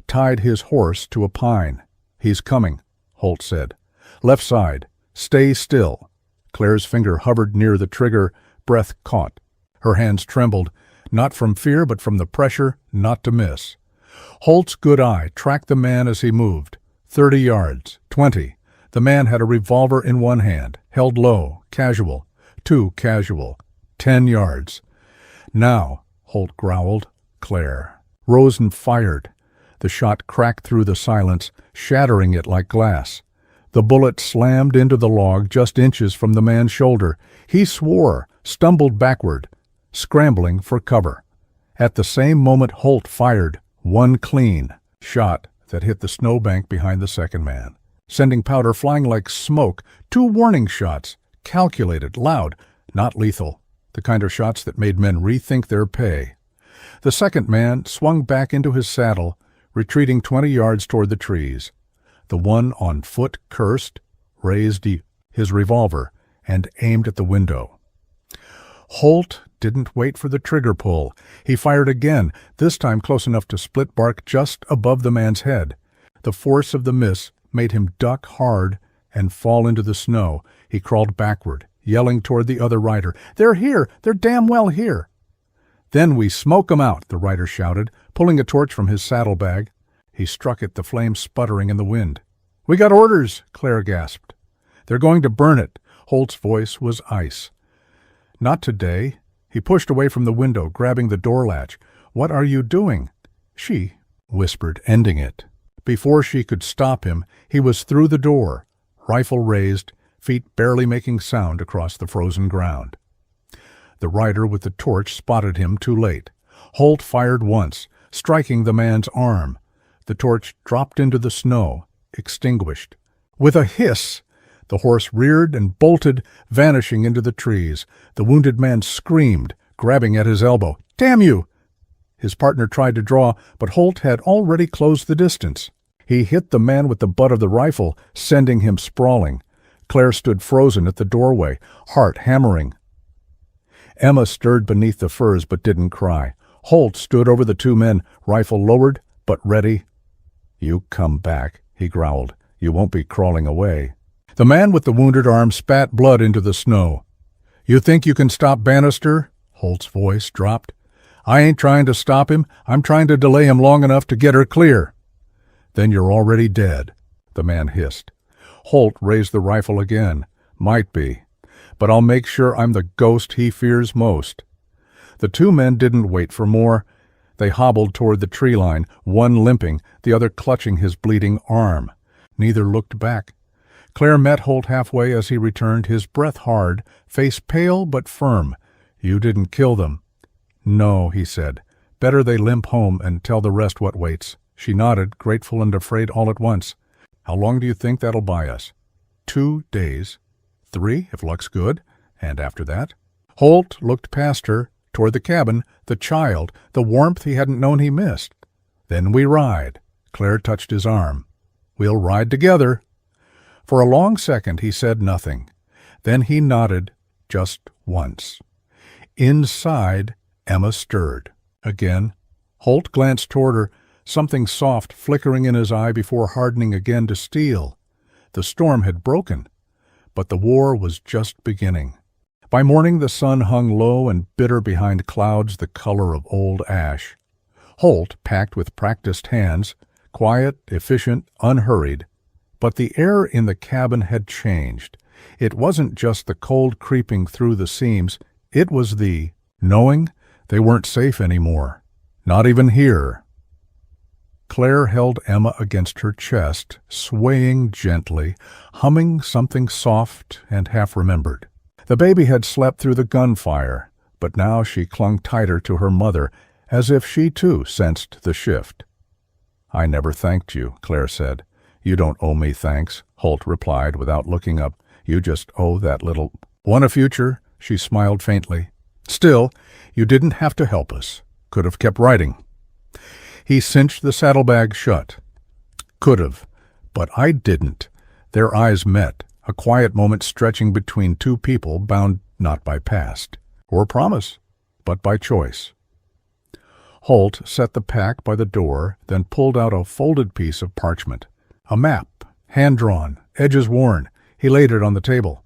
tied his horse to a pine. "He's coming," Holt said. "Left side. Stay still." Claire's finger hovered near the trigger, breath caught. Her hands trembled, not from fear but from the pressure not to miss. Holt's good eye tracked the man as he moved. 30 yards, 20. The man had a revolver in one hand, held low, casual, too casual. 10 yards. Now, Holt growled. Claire. Rosen fired. The shot cracked through the silence, shattering it like glass. The bullet slammed into the log just inches from the man's shoulder. He swore, stumbled backward, scrambling for cover. At the same moment Holt fired, one clean shot that hit the snowbank behind the second man, sending powder flying like smoke. 2 warning shots, calculated, loud, not lethal, the kind of shots that made men rethink their pay. The second man swung back into his saddle, retreating 20 yards toward the trees. The one on foot cursed, raised his revolver, and aimed at the window. Holt didn't wait for the trigger pull. He fired again, this time close enough to split bark just above the man's head. The force of the miss made him duck hard and fall into the snow. He crawled backward, yelling toward the other rider, "They're here! They're damn well here!" "Then we smoke 'em out," the rider shouted, pulling a torch from his saddlebag. He struck it, the flames sputtering in the wind. "We got orders," Claire gasped. "They're going to burn it." Holt's voice was ice. "Not today." He pushed away from the window, grabbing the door latch. "What are you doing?" She whispered, ending it. Before she could stop him, he was through the door, rifle raised, feet barely making sound across the frozen ground. The rider with the torch spotted him too late. Holt fired once, striking the man's arm. The torch dropped into the snow, extinguished. With a hiss, the horse reared and bolted, vanishing into the trees. The wounded man screamed, grabbing at his elbow. "Damn you!" His partner tried to draw, but Holt had already closed the distance. He hit the man with the butt of the rifle, sending him sprawling. Claire stood frozen at the doorway, heart hammering. Emma stirred beneath the furs but didn't cry. Holt stood over the 2 men, rifle lowered but ready. "You come back," he growled. "You won't be crawling away." The man with the wounded arm spat blood into the snow. "You think you can stop Bannister?" Holt's voice dropped. "I ain't trying to stop him. I'm trying to delay him long enough to get her clear." "Then you're already dead," the man hissed. Holt raised the rifle again. "Might be. But I'll make sure I'm the ghost he fears most." The 2 men didn't wait for more. They hobbled toward the tree line, one limping, the other clutching his bleeding arm. Neither looked back. Claire met Holt halfway as he returned, his breath hard, face pale but firm. "You didn't kill them." "No," he said. "Better they limp home and tell the rest what waits." She nodded, grateful and afraid all at once. "How long do you think that'll buy us?" 2 days. 3, if luck's good. And after that? Holt looked past her, toward the cabin, the child, the warmth he hadn't known he missed. "Then we ride." Claire touched his arm. "We'll ride together." For a long second he said nothing. Then he nodded, just once. Inside, Emma stirred. Again. Holt glanced toward her, something soft flickering in his eye before hardening again to steel. The storm had broken, but the war was just beginning. By morning the sun hung low and bitter behind clouds the color of old ash. Holt packed with practiced hands, quiet, efficient, unhurried. But the air in the cabin had changed. It wasn't just the cold creeping through the seams, it was the knowing they weren't safe anymore. Not even here. Claire held Emma against her chest, swaying gently, humming something soft and half-remembered. The baby had slept through the gunfire, but now she clung tighter to her mother, as if she too sensed the shift. "I never thanked you," Claire said. "You don't owe me thanks," Holt replied without looking up. "You just owe that little one a future," she smiled faintly. "Still, you didn't have to help us. Could have kept writing." He cinched the saddlebag shut. "Could have, but I didn't." Their eyes met, a quiet moment stretching between 2 people bound not by past or promise, but by choice. Holt set the pack by the door, then pulled out a folded piece of parchment. A map, hand-drawn, edges worn. He laid it on the table.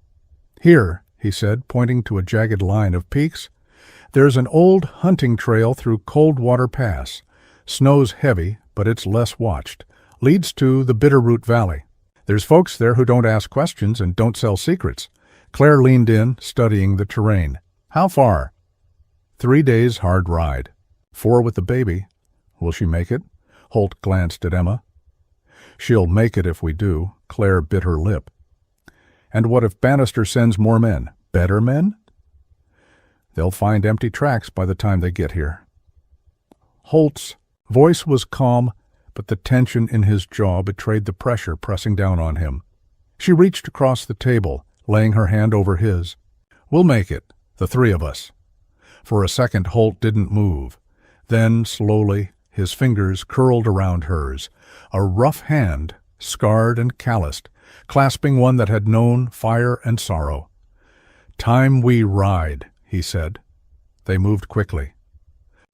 "Here," he said, pointing to a jagged line of peaks. "There's an old hunting trail through Coldwater Pass. Snow's heavy, but it's less watched. Leads to the Bitterroot Valley. There's folks there who don't ask questions and don't sell secrets. Claire leaned in, studying the terrain. How far? 3 days' hard ride. 4 with the baby. Will she make it? Holt glanced at Emma. She'll make it if we do. Claire bit her lip. And what if Bannister sends more men? Better men? They'll find empty tracks by the time they get here. Holt's voice was calm, but the tension in his jaw betrayed the pressure pressing down on him. She reached across the table, laying her hand over his. We'll make it, the 3 of us. For a second Holt didn't move. Then, slowly, his fingers curled around hers, a rough hand, scarred and calloused, clasping one that had known fire and sorrow. Time we ride, he said. They moved quickly.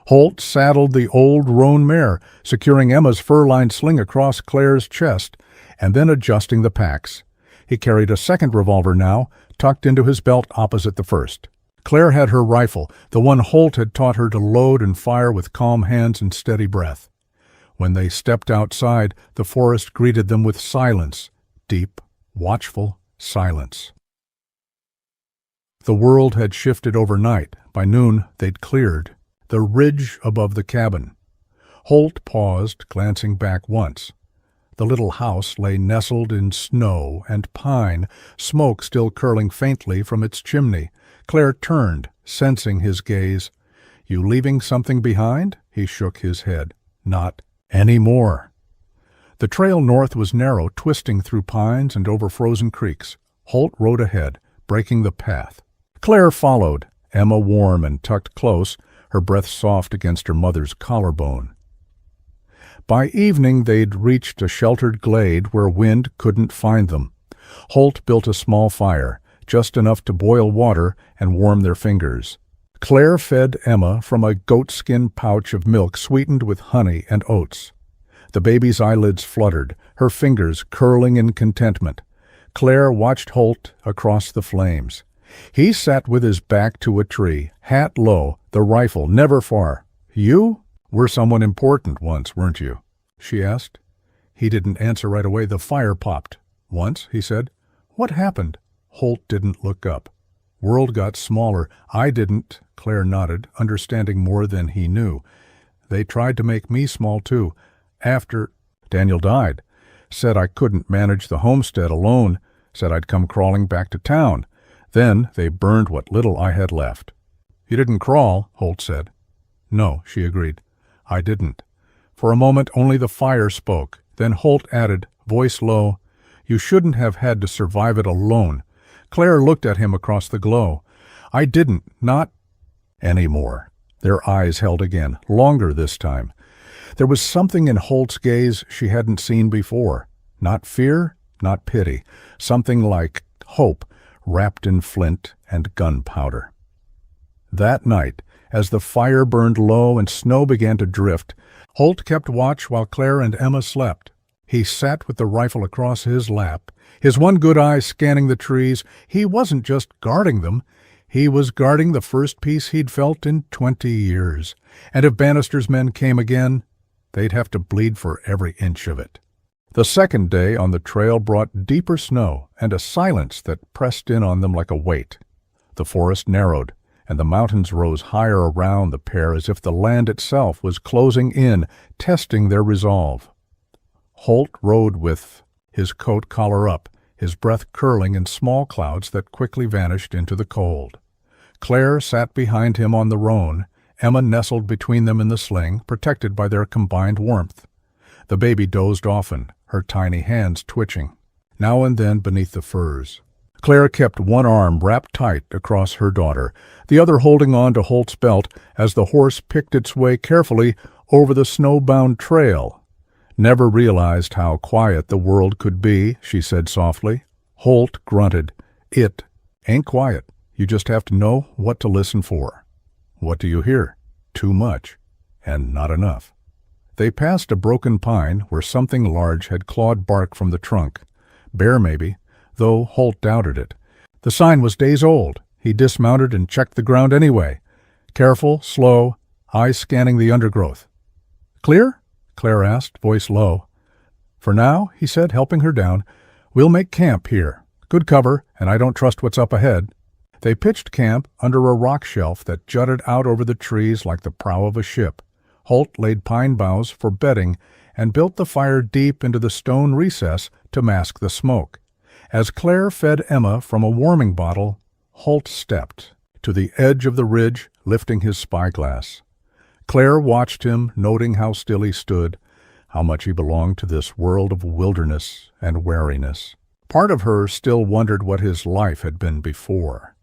Holt saddled the old roan mare, securing Emma's fur-lined sling across Claire's chest, and then adjusting the packs. He carried a second revolver now, tucked into his belt opposite the first. Claire had her rifle, the one Holt had taught her to load and fire with calm hands and steady breath. When they stepped outside, the forest greeted them with silence, deep, watchful silence. The world had shifted overnight. By noon, they'd cleared the ridge above the cabin. Holt paused, glancing back once. The little house lay nestled in snow and pine, smoke still curling faintly from its chimney. Claire turned, sensing his gaze. You leaving something behind? He shook his head. Not any more. The trail north was narrow, twisting through pines and over frozen creeks. Holt rode ahead, breaking the path. Claire followed, Emma warm and tucked close, her breath soft against her mother's collarbone. By evening they'd reached a sheltered glade where wind couldn't find them. Holt built a small fire, just enough to boil water and warm their fingers. Claire fed Emma from a goatskin pouch of milk sweetened with honey and oats. The baby's eyelids fluttered, her fingers curling in contentment. Claire watched Holt across the flames. He sat with his back to a tree, hat low, the rifle never far. You were someone important once, weren't you? She asked. He didn't answer right away. The fire popped. Once, he said. What happened? Holt didn't look up. World got smaller. I didn't, Claire nodded, understanding more than he knew. They tried to make me small, too. After Daniel died. Said I couldn't manage the homestead alone. Said I'd come crawling back to town. Then they burned what little I had left. You didn't crawl, Holt said. No, she agreed. I didn't. For a moment only the fire spoke. Then Holt added, voice low, You shouldn't have had to survive it alone. Claire looked at him across the glow. I didn't, not anymore. Their eyes held again, longer this time. There was something in Holt's gaze she hadn't seen before. Not fear, not pity. Something like hope, wrapped in flint and gunpowder. That night, as the fire burned low and snow began to drift, Holt kept watch while Claire and Emma slept. He sat with the rifle across his lap, his one good eye scanning the trees. He wasn't just guarding them. He was guarding the first peace he'd felt in 20 years. And if Bannister's men came again, they'd have to bleed for every inch of it. The second day on the trail brought deeper snow and a silence that pressed in on them like a weight. The forest narrowed, and the mountains rose higher around the pair as if the land itself was closing in, testing their resolve. Holt rode with his coat collar up, his breath curling in small clouds that quickly vanished into the cold. Claire sat behind him on the roan, Emma nestled between them in the sling, protected by their combined warmth. The baby dozed often, her tiny hands twitching, now and then beneath the furs. Claire kept one arm wrapped tight across her daughter, the other holding on to Holt's belt as the horse picked its way carefully over the snow-bound trail. Never realized how quiet the world could be, she said softly. Holt grunted. It ain't quiet. You just have to know what to listen for. What do you hear? Too much, and not enough. They passed a broken pine where something large had clawed bark from the trunk. Bear, maybe, though Holt doubted it. The sign was days old. He dismounted and checked the ground anyway. Careful, slow, eyes scanning the undergrowth. Clear? Claire asked, voice low. For now, he said, helping her down, We'll make camp here. Good cover, and I don't trust what's up ahead." They pitched camp under a rock shelf that jutted out over the trees like the prow of a ship. Holt laid pine boughs for bedding and built the fire deep into the stone recess to mask the smoke. As Claire fed Emma from a warming bottle, Holt stepped to the edge of the ridge, lifting his spyglass. Claire watched him, noting how still he stood, how much he belonged to this world of wilderness and wariness. Part of her still wondered what his life had been before.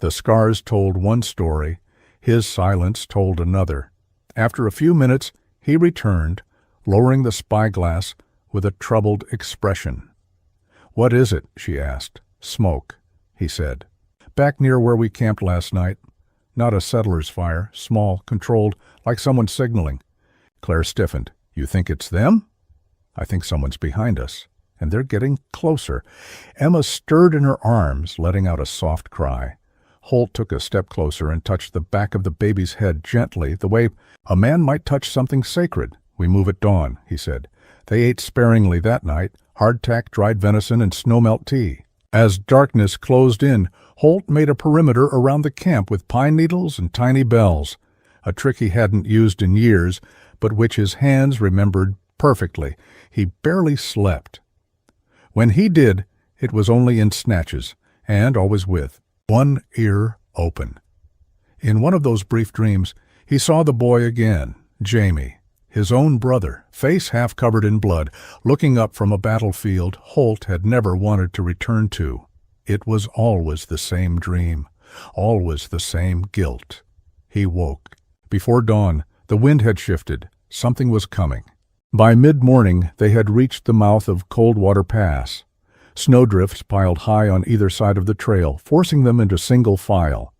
The scars told one story, his silence told another. After a few minutes, he returned, lowering the spyglass with a troubled expression. "What is it?" she asked. "Smoke," he said. "Back near where we camped last night. Not a settler's fire, small, controlled, like someone signaling." Claire stiffened. "You think it's them?" "I think someone's behind us, and they're getting closer." Emma stirred in her arms, letting out a soft cry. Holt took a step closer and touched the back of the baby's head gently, the way a man might touch something sacred. "We move at dawn," he said. They ate sparingly that night, hardtack, dried venison, and snowmelt tea. As darkness closed in, Holt made a perimeter around the camp with pine needles and tiny bells, a trick he hadn't used in years, but which his hands remembered perfectly. He barely slept. When he did, it was only in snatches, and always with one ear open. In one of those brief dreams, he saw the boy again, Jamie, his own brother, face half covered in blood, looking up from a battlefield Holt had never wanted to return to. It was always the same dream, always the same guilt. He woke. Before dawn, the wind had shifted. Something was coming. By mid-morning, they had reached the mouth of Coldwater Pass. Snowdrifts piled high on either side of the trail, forcing them into single file.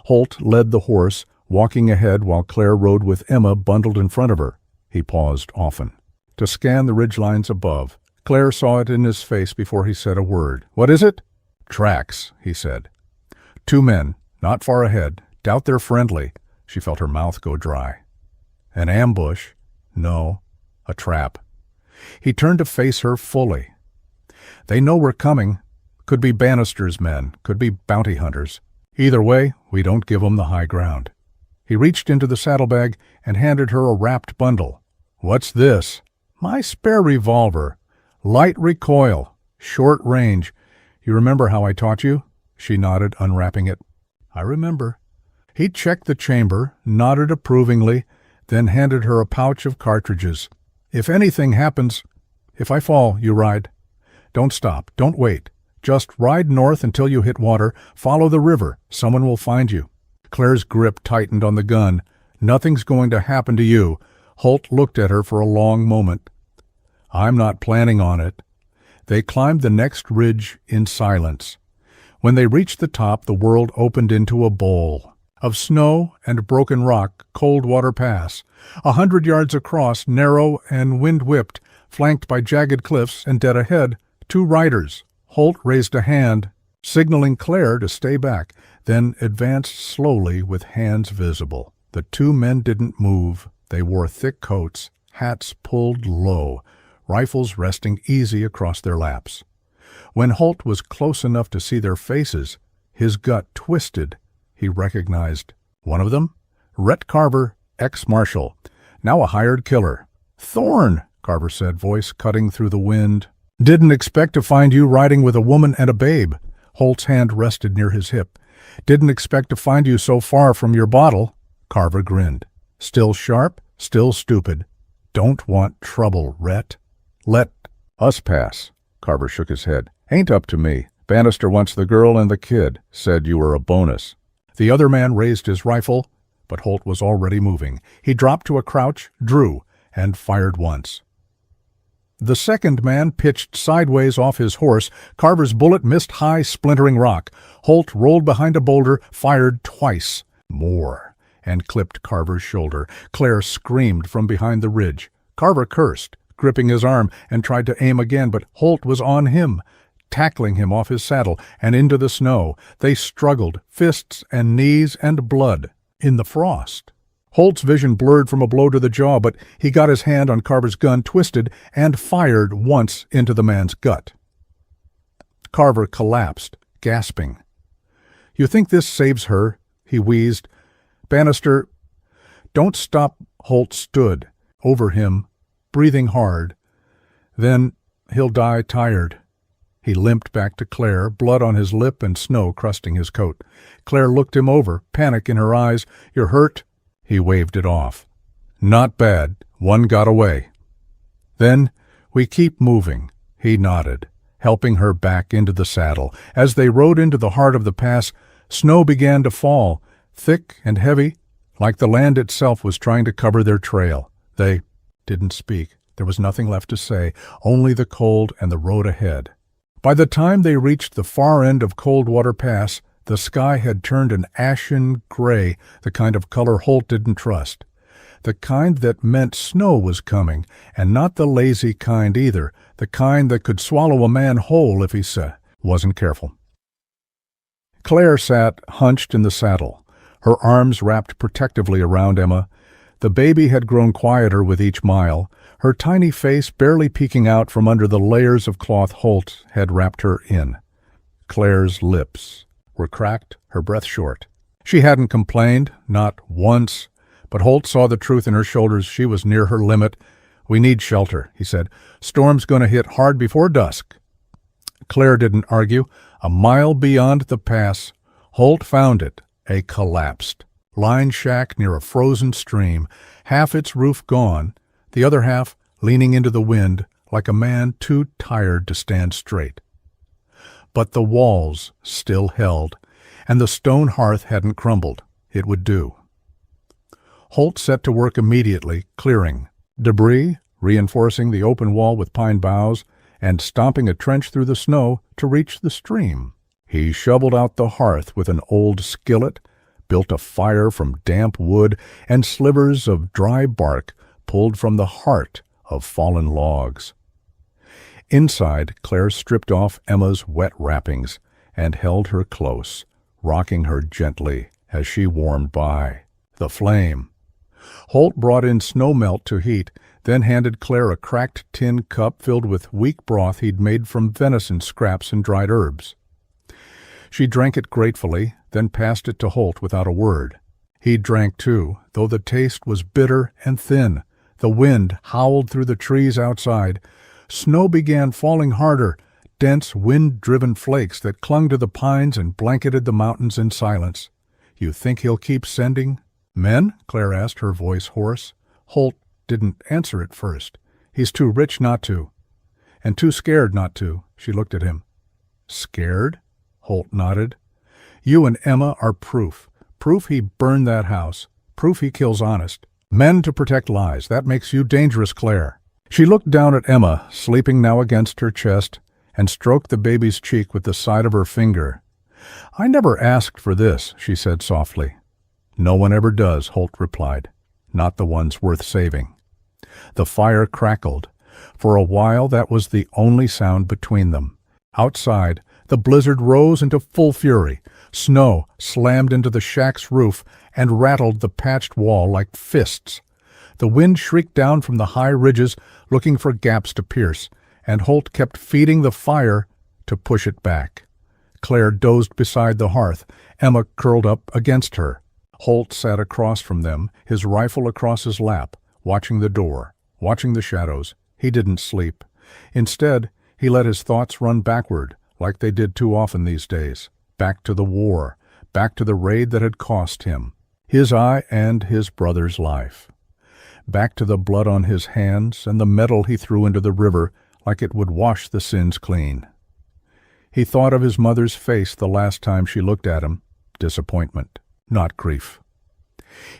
Holt led the horse, walking ahead while Claire rode with Emma bundled in front of her. He paused often to scan the ridgelines above. Claire saw it in his face before he said a word. "What is it?" "Tracks," he said. "Two men, not far ahead. Doubt they're friendly." She felt her mouth go dry. "An ambush?" "No, a trap." He turned to face her fully. "They know we're coming. Could be Bannister's men, could be bounty hunters. Either way, we don't give 'em the high ground." He reached into the saddlebag and handed her a wrapped bundle. "What's this?" "My spare revolver. Light recoil. Short range. You remember how I taught you?" She nodded, unwrapping it. "I remember." He checked the chamber, nodded approvingly, then handed her a pouch of cartridges. "If anything happens, if I fall, you ride. Don't stop. Don't wait. Just ride north until you hit water. Follow the river. Someone will find you." Claire's grip tightened on the gun. "Nothing's going to happen to you." Holt looked at her for a long moment. "I'm not planning on it." They climbed the next ridge in silence. When they reached the top, the world opened into a bowl of snow and broken rock, Coldwater Pass, 100 yards across, narrow and wind-whipped, flanked by jagged cliffs, and dead ahead, two riders. Holt raised a hand, signaling Claire to stay back, then advanced slowly with hands visible. The two men didn't move. They wore thick coats, hats pulled low, rifles resting easy across their laps. When Holt was close enough to see their faces, his gut twisted. He recognized one of them, Rhett Carver, ex-marshal, now a hired killer. "Thorne," Carver said, voice cutting through the wind. "Didn't expect to find you riding with a woman and a babe." Holt's hand rested near his hip. "Didn't expect to find you so far from your bottle." Carver grinned. "Still sharp, still stupid. Don't want trouble, Rhett. Let us pass." Carver shook his head. "Ain't up to me. Bannister wants the girl and the kid. Said you were a bonus." The other man raised his rifle, but Holt was already moving. He dropped to a crouch, drew, and fired once. The second man pitched sideways off his horse. Carver's bullet missed high, splintering rock. Holt rolled behind a boulder, fired twice more, and clipped Carver's shoulder. Claire screamed from behind the ridge. Carver cursed, gripping his arm, and tried to aim again, but Holt was on him, tackling him off his saddle and into the snow. They struggled, fists and knees and blood, in the frost. Holt's vision blurred from a blow to the jaw, but he got his hand on Carver's gun, twisted, and fired once into the man's gut. Carver collapsed, gasping. "You think this saves her?" he wheezed. "Bannister—" "Don't stop." Holt stood over him, breathing hard. "Then he'll die tired." He limped back to Claire, blood on his lip and snow crusting his coat. Claire looked him over, panic in her eyes. "You're hurt?" He waved it off. "Not bad. One got away." "Then we keep moving." He nodded, helping her back into the saddle. As they rode into the heart of the pass, snow began to fall, thick and heavy, like the land itself was trying to cover their trail. They didn't speak. There was nothing left to say, only the cold and the road ahead. By the time they reached the far end of Coldwater Pass, the sky had turned an ashen gray, the kind of color Holt didn't trust. The kind that meant snow was coming, and not the lazy kind either, the kind that could swallow a man whole if he wasn't careful. Claire sat hunched in the saddle, her arms wrapped protectively around Emma. The baby had grown quieter with each mile, her tiny face barely peeking out from under the layers of cloth Holt had wrapped her in. Claire's lips were cracked, her breath short. She hadn't complained, not once, but Holt saw the truth in her shoulders. She was near her limit. "We need shelter," he said. "Storm's going to hit hard before dusk." Claire didn't argue. A mile beyond the pass, Holt found it, a collapsed line shack near a frozen stream, half its roof gone, the other half leaning into the wind like a man too tired to stand straight. But the walls still held, and the stone hearth hadn't crumbled. It would do. Holt set to work immediately, clearing debris, reinforcing the open wall with pine boughs, and stomping a trench through the snow to reach the stream. He shoveled out the hearth with an old skillet, built a fire from damp wood and slivers of dry bark pulled from the heart of fallen logs. Inside, Claire stripped off Emma's wet wrappings and held her close, rocking her gently as she warmed by the flame. Holt brought in snow melt to heat, then handed Claire a cracked tin cup filled with weak broth he'd made from venison scraps and dried herbs. She drank it gratefully, then passed it to Holt without a word. He drank too, though the taste was bitter and thin. The wind howled through the trees outside. Snow began falling harder, dense wind-driven flakes that clung to the pines and blanketed the mountains in silence. "You think he'll keep sending men?" Claire asked, her voice hoarse. Holt didn't answer at first. "He's too rich not to, and too scared not to." She looked at him. "Scared?" Holt nodded. "You and Emma are proof. Proof he burned that house. Proof he kills honest. Men to protect lies. That makes you dangerous, Claire." She looked down at Emma, sleeping now against her chest, and stroked the baby's cheek with the side of her finger. "I never asked for this," she said softly. "No one ever does," Holt replied. "Not the ones worth saving." The fire crackled. For a while that was the only sound between them. Outside, the blizzard rose into full fury. Snow slammed into the shack's roof and rattled the patched wall like fists. The wind shrieked down from the high ridges, looking for gaps to pierce, and Holt kept feeding the fire to push it back. Claire dozed beside the hearth, Emma curled up against her. Holt sat across from them, his rifle across his lap, watching the door, watching the shadows. He didn't sleep. Instead, he let his thoughts run backward, like they did too often these days. Back to the war, back to the raid that had cost him his eye and his brother's life. Back to the blood on his hands and the metal he threw into the river like it would wash the sins clean. He thought of his mother's face the last time she looked at him, disappointment, not grief.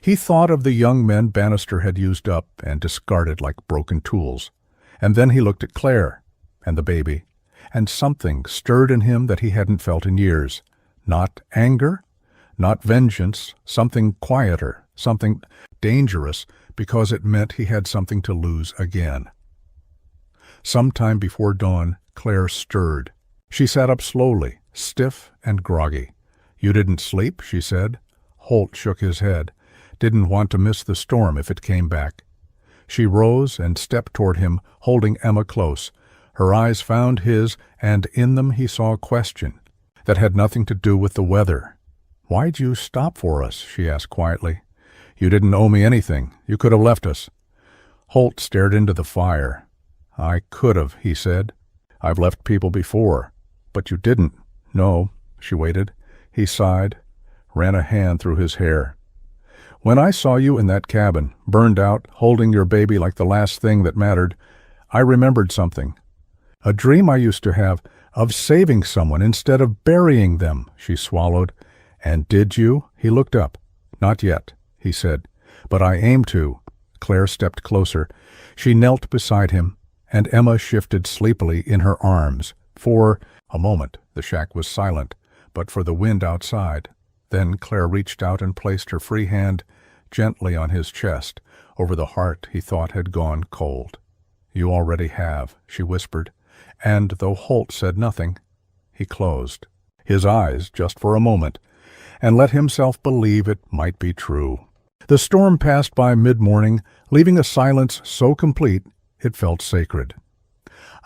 He thought of the young men Bannister had used up and discarded like broken tools. And then he looked at Claire and the baby, and something stirred in him that he hadn't felt in years. Not anger, not vengeance, something quieter, something dangerous, because it meant he had something to lose again. Sometime before dawn, Claire stirred. She sat up slowly, stiff and groggy. "You didn't sleep?" she said. Holt shook his head. Didn't want to miss the storm if it came back. She rose and stepped toward him, holding Emma close. Her eyes found his, and in them he saw a question that had nothing to do with the weather. "Why'd you stop for us?" she asked quietly. "You didn't owe me anything. You could have left us." Holt stared into the fire. "I could have," he said. "I've left people before. But you didn't." "No." She waited. He sighed, ran a hand through his hair. "When I saw you in that cabin, burned out, holding your baby like the last thing that mattered, I remembered something. A dream I used to have of saving someone instead of burying them," she swallowed. "And did you?" He looked up. "Not yet," he said. "But I aim to." Claire stepped closer. She knelt beside him, and Emma shifted sleepily in her arms. For a moment the shack was silent, but for the wind outside. Then Claire reached out and placed her free hand gently on his chest, over the heart he thought had gone cold. "You already have," she whispered, and though Holt said nothing, he closed his eyes just for a moment, and let himself believe it might be true. The storm passed by mid-morning, leaving a silence so complete it felt sacred.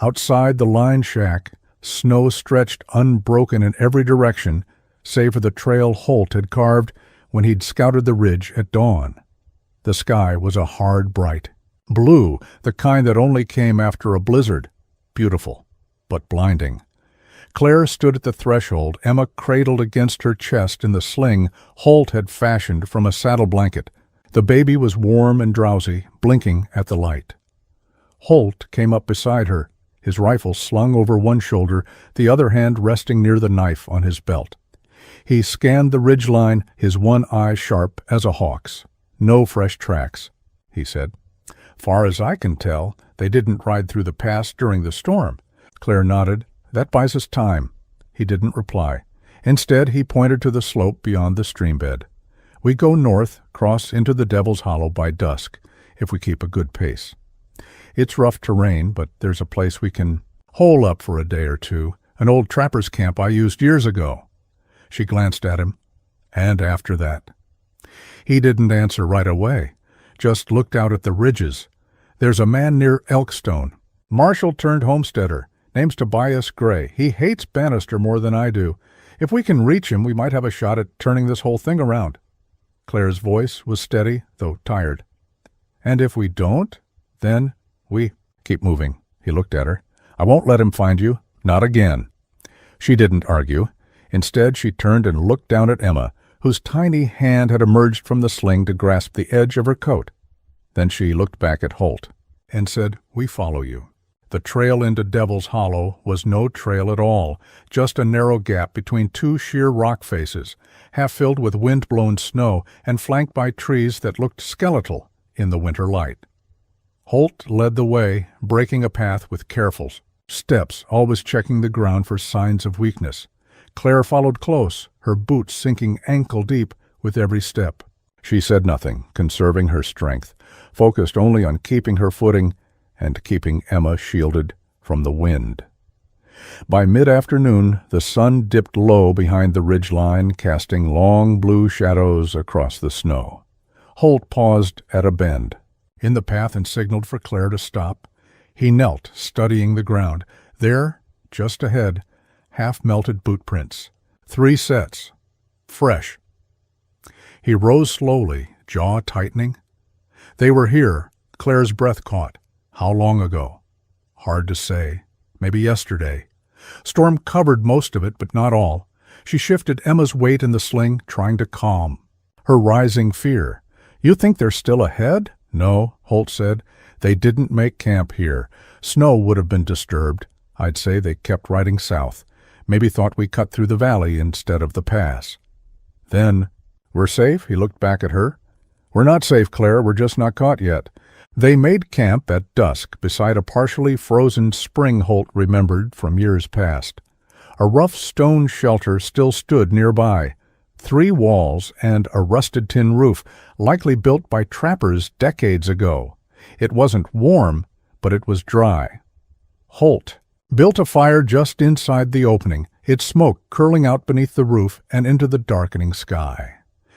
Outside the lined shack, snow stretched unbroken in every direction, save for the trail Holt had carved when he'd scouted the ridge at dawn. The sky was a hard bright blue, the kind that only came after a blizzard, beautiful, but blinding. Claire stood at the threshold, Emma cradled against her chest in the sling Holt had fashioned from a saddle blanket. The baby was warm and drowsy, blinking at the light. Holt came up beside her, his rifle slung over one shoulder, the other hand resting near the knife on his belt. He scanned the ridgeline, his one eye sharp as a hawk's. "No fresh tracks," he said. "Far as I can tell, they didn't ride through the pass during the storm." Claire nodded. "That buys us time." He didn't reply. Instead, he pointed to the slope beyond the stream bed. "We go north, cross into the Devil's Hollow by dusk, if we keep a good pace. It's rough terrain, but there's a place we can hole up for a day or two, an old trapper's camp I used years ago." She glanced at him. "And after that?" He didn't answer right away, just looked out at the ridges. "There's a man near Elkstone. Marshall turned homesteader. Name's Tobias Gray. He hates Bannister more than I do. If we can reach him, we might have a shot at turning this whole thing around." Claire's voice was steady, though tired. "And if we don't, then we keep moving." He looked at her. "I won't let him find you. Not again." She didn't argue. Instead, she turned and looked down at Emma, whose tiny hand had emerged from the sling to grasp the edge of her coat. Then she looked back at Holt and said, "We follow you." The trail into Devil's Hollow was no trail at all, just a narrow gap between two sheer rock faces, half filled with wind-blown snow and flanked by trees that looked skeletal in the winter light. Holt led the way, breaking a path with careful steps, always checking the ground for signs of weakness. Claire followed close, her boots sinking ankle-deep with every step. She said nothing, conserving her strength, focused only on keeping her footing and keeping Emma shielded from the wind. By mid-afternoon, the sun dipped low behind the ridgeline, casting long blue shadows across the snow. Holt paused at a bend in the path and signaled for Claire to stop. He knelt, studying the ground. There, just ahead, half-melted boot prints. 3 sets. Fresh. He rose slowly, jaw tightening. They were here. Claire's breath caught. How long ago? Hard to say. Maybe yesterday. Storm covered most of it, but not all. She shifted Emma's weight in the sling, trying to calm her rising fear. "You think they're still ahead?" "No," Holt said. "They didn't make camp here. Snow would have been disturbed. I'd say they kept riding south. Maybe thought we cut through the valley instead of the pass." Then, "We're safe?" He looked back at her. "We're not safe, Claire. We're just not caught yet." They made camp at dusk beside a partially frozen spring Holt remembered from years past. A rough stone shelter still stood nearby, 3 walls and a rusted tin roof, likely built by trappers decades ago. It wasn't warm, but it was dry. Holt built a fire just inside the opening, its smoke curling out beneath the roof and into the darkening sky.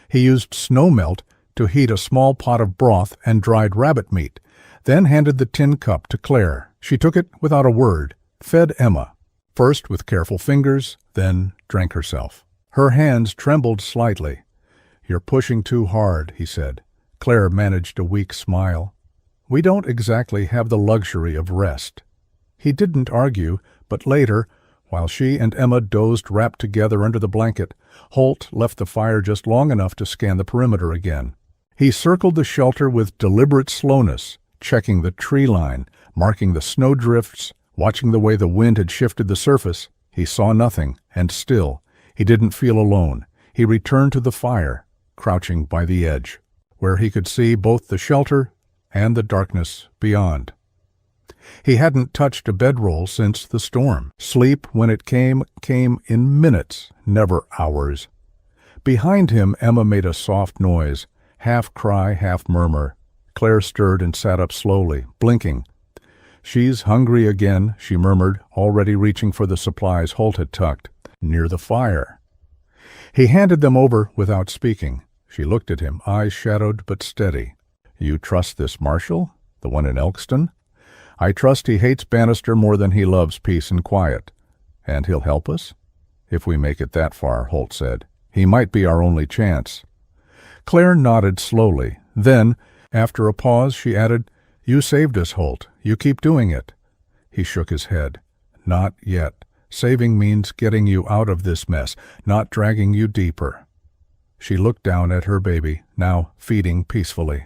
He used snow melt to heat a small pot of broth and dried rabbit meat, then handed the tin cup to Claire. She took it without a word, fed Emma, first with careful fingers, then drank herself. Her hands trembled slightly. "You're pushing too hard," he said. Claire managed a weak smile. "We don't exactly have the luxury of rest." He didn't argue, but later, while she and Emma dozed wrapped together under the blanket, Holt left the fire just long enough to scan the perimeter again. He circled the shelter with deliberate slowness, checking the tree line, marking the snowdrifts, watching the way the wind had shifted the surface. He saw nothing, and still, he didn't feel alone. He returned to the fire, crouching by the edge, where he could see both the shelter and the darkness beyond. He hadn't touched a bedroll since the storm. Sleep, when it came in minutes, never hours. Behind him, Emma made a soft noise, half cry, half murmur. Claire stirred and sat up slowly, blinking. "She's hungry again," she murmured, already reaching for the supplies Holt had tucked, near the fire. He handed them over without speaking. She looked at him, eyes shadowed but steady. "You trust this marshal, the one in Elkston?" "I trust he hates Bannister more than he loves peace and quiet. And he'll help us?" "If we make it that far," Holt said. "He might be our only chance." Claire nodded slowly. Then, after a pause, she added, "You saved us, Holt. You keep doing it." He shook his head. "Not yet. Saving means getting you out of this mess, not dragging you deeper." She looked down at her baby, now feeding peacefully.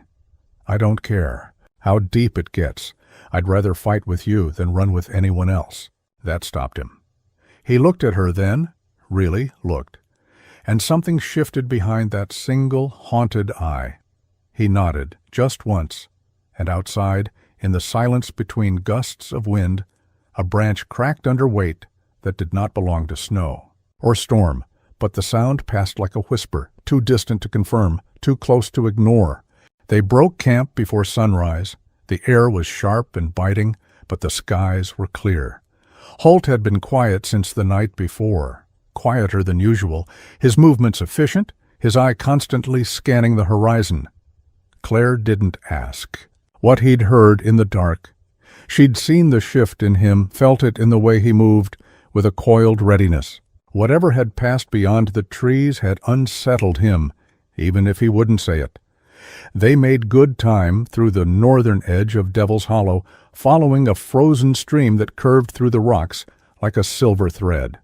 "I don't care how deep it gets. I'd rather fight with you than run with anyone else." That stopped him. He looked at her then, really looked, and something shifted behind that single haunted eye. He nodded, just once, and outside, in the silence between gusts of wind, a branch cracked under weight that did not belong to snow or storm, but the sound passed like a whisper, too distant to confirm, too close to ignore. They broke camp before sunrise. The air was sharp and biting, but the skies were clear. Holt had been quiet since the night before, quieter than usual, his movements efficient, his eye constantly scanning the horizon. Claire didn't ask what he'd heard in the dark. She'd seen the shift in him, felt it in the way he moved, with a coiled readiness. Whatever had passed beyond the trees had unsettled him, even if he wouldn't say it. They made good time through the northern edge of Devil's Hollow, following a frozen stream that curved through the rocks like a silver thread.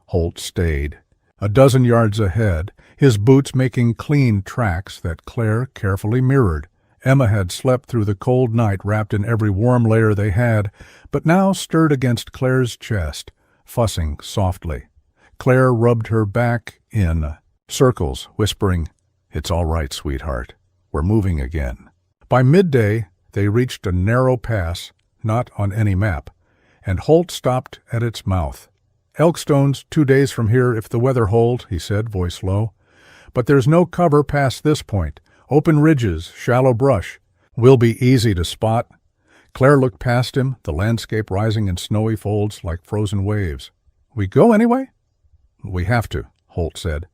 Holt stayed. A dozen yards ahead, his boots making clean tracks that Claire carefully mirrored. Emma had slept through the cold night wrapped in every warm layer they had, but now stirred against Claire's chest, fussing softly. Claire rubbed her back in circles, whispering, "It's all right, sweetheart. We're moving again." By midday, they reached a narrow pass, not on any map, and Holt stopped at its mouth. "Elkstone's 2 days from here if the weather hold," he said, voice low. "But there's no cover past this point. Open ridges, shallow brush. Will be easy to spot." Claire looked past him, the landscape rising in snowy folds like frozen waves. "We go anyway?" "We have to," Holt said.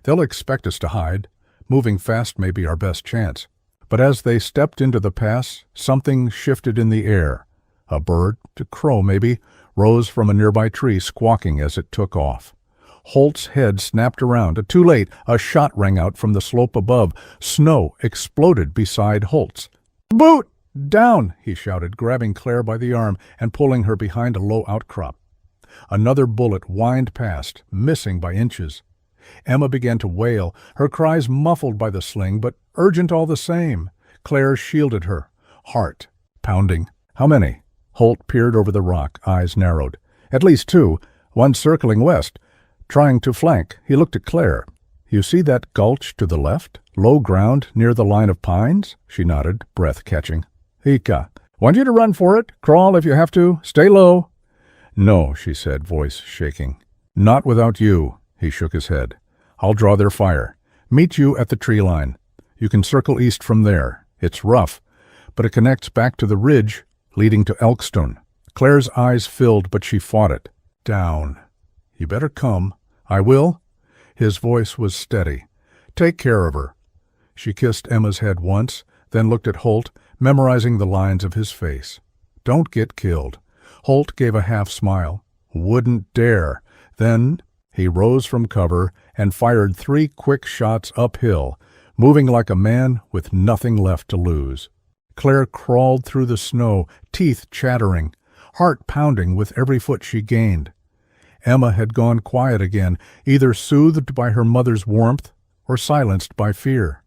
"They'll expect us to hide. Moving fast may be our best chance." But as they stepped into the pass, something shifted in the air. A bird, a crow maybe, rose from a nearby tree, squawking as it took off. Holt's head snapped around. Too late, a shot rang out from the slope above. Snow exploded beside Holt's. "Boot! Down!" he shouted, grabbing Claire by the arm and pulling her behind a low outcrop. Another bullet whined past, missing by inches. Emma began to wail, her cries muffled by the sling, but urgent all the same. Claire shielded her, heart pounding. "How many?" Holt peered over the rock, eyes narrowed. "At least 2, one circling west, trying to flank." He looked at Claire. "You see that gulch to the left? Low ground near the line of pines?" She nodded, breath catching. "Ika. Want you to run for it. Crawl if you have to. Stay low." "No," she said, voice shaking. "Not without you." He shook his head. "I'll draw their fire. Meet you at the tree line. You can circle east from there. It's rough, but it connects back to the ridge leading to Elkstone." Claire's eyes filled, but she fought it. "Down. You better come." "I will." His voice was steady. "Take care of her." She kissed Emma's head once, then looked at Holt, memorizing the lines of his face. "Don't get killed." Holt gave a half-smile. Wouldn't dare. Then he rose from cover and fired 3 quick shots uphill, moving like a man with nothing left to lose. Claire crawled through the snow, teeth chattering, heart pounding with every foot she gained. Emma had gone quiet again, either soothed by her mother's warmth or silenced by fear.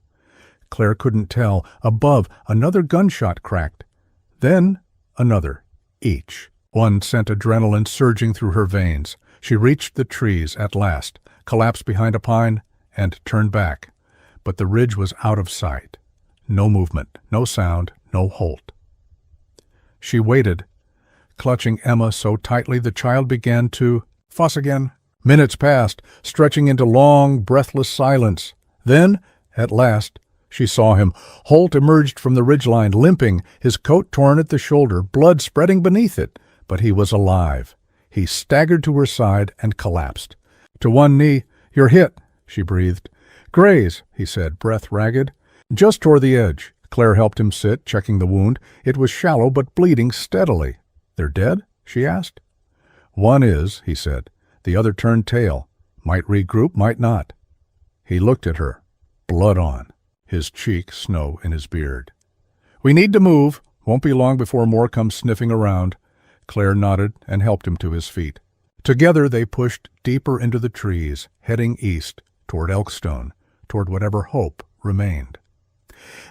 Claire couldn't tell. Above, another gunshot cracked. Then another, each. One sent adrenaline surging through her veins. She reached the trees at last, collapsed behind a pine, and turned back. But the ridge was out of sight. No movement, no sound, no Holt. She waited, clutching Emma so tightly the child began to fuss again. Minutes passed, stretching into long, breathless silence. Then, at last, she saw him. Holt emerged from the ridgeline, limping, his coat torn at the shoulder, blood spreading beneath it. But he was alive. He staggered to her side and collapsed. To one knee. "You're hit," she breathed. "Graze," he said, breath ragged. "Just toward the edge." Claire helped him sit, checking the wound. It was shallow but bleeding steadily. "They're dead?" she asked. "One is," he said. "The other turned tail. Might regroup, might not." He looked at her, blood on, his cheek snow in his beard. "We need to move. Won't be long before more come sniffing around." Claire nodded and helped him to his feet. Together they pushed deeper into the trees, heading east, toward Elkstone, toward whatever hope remained.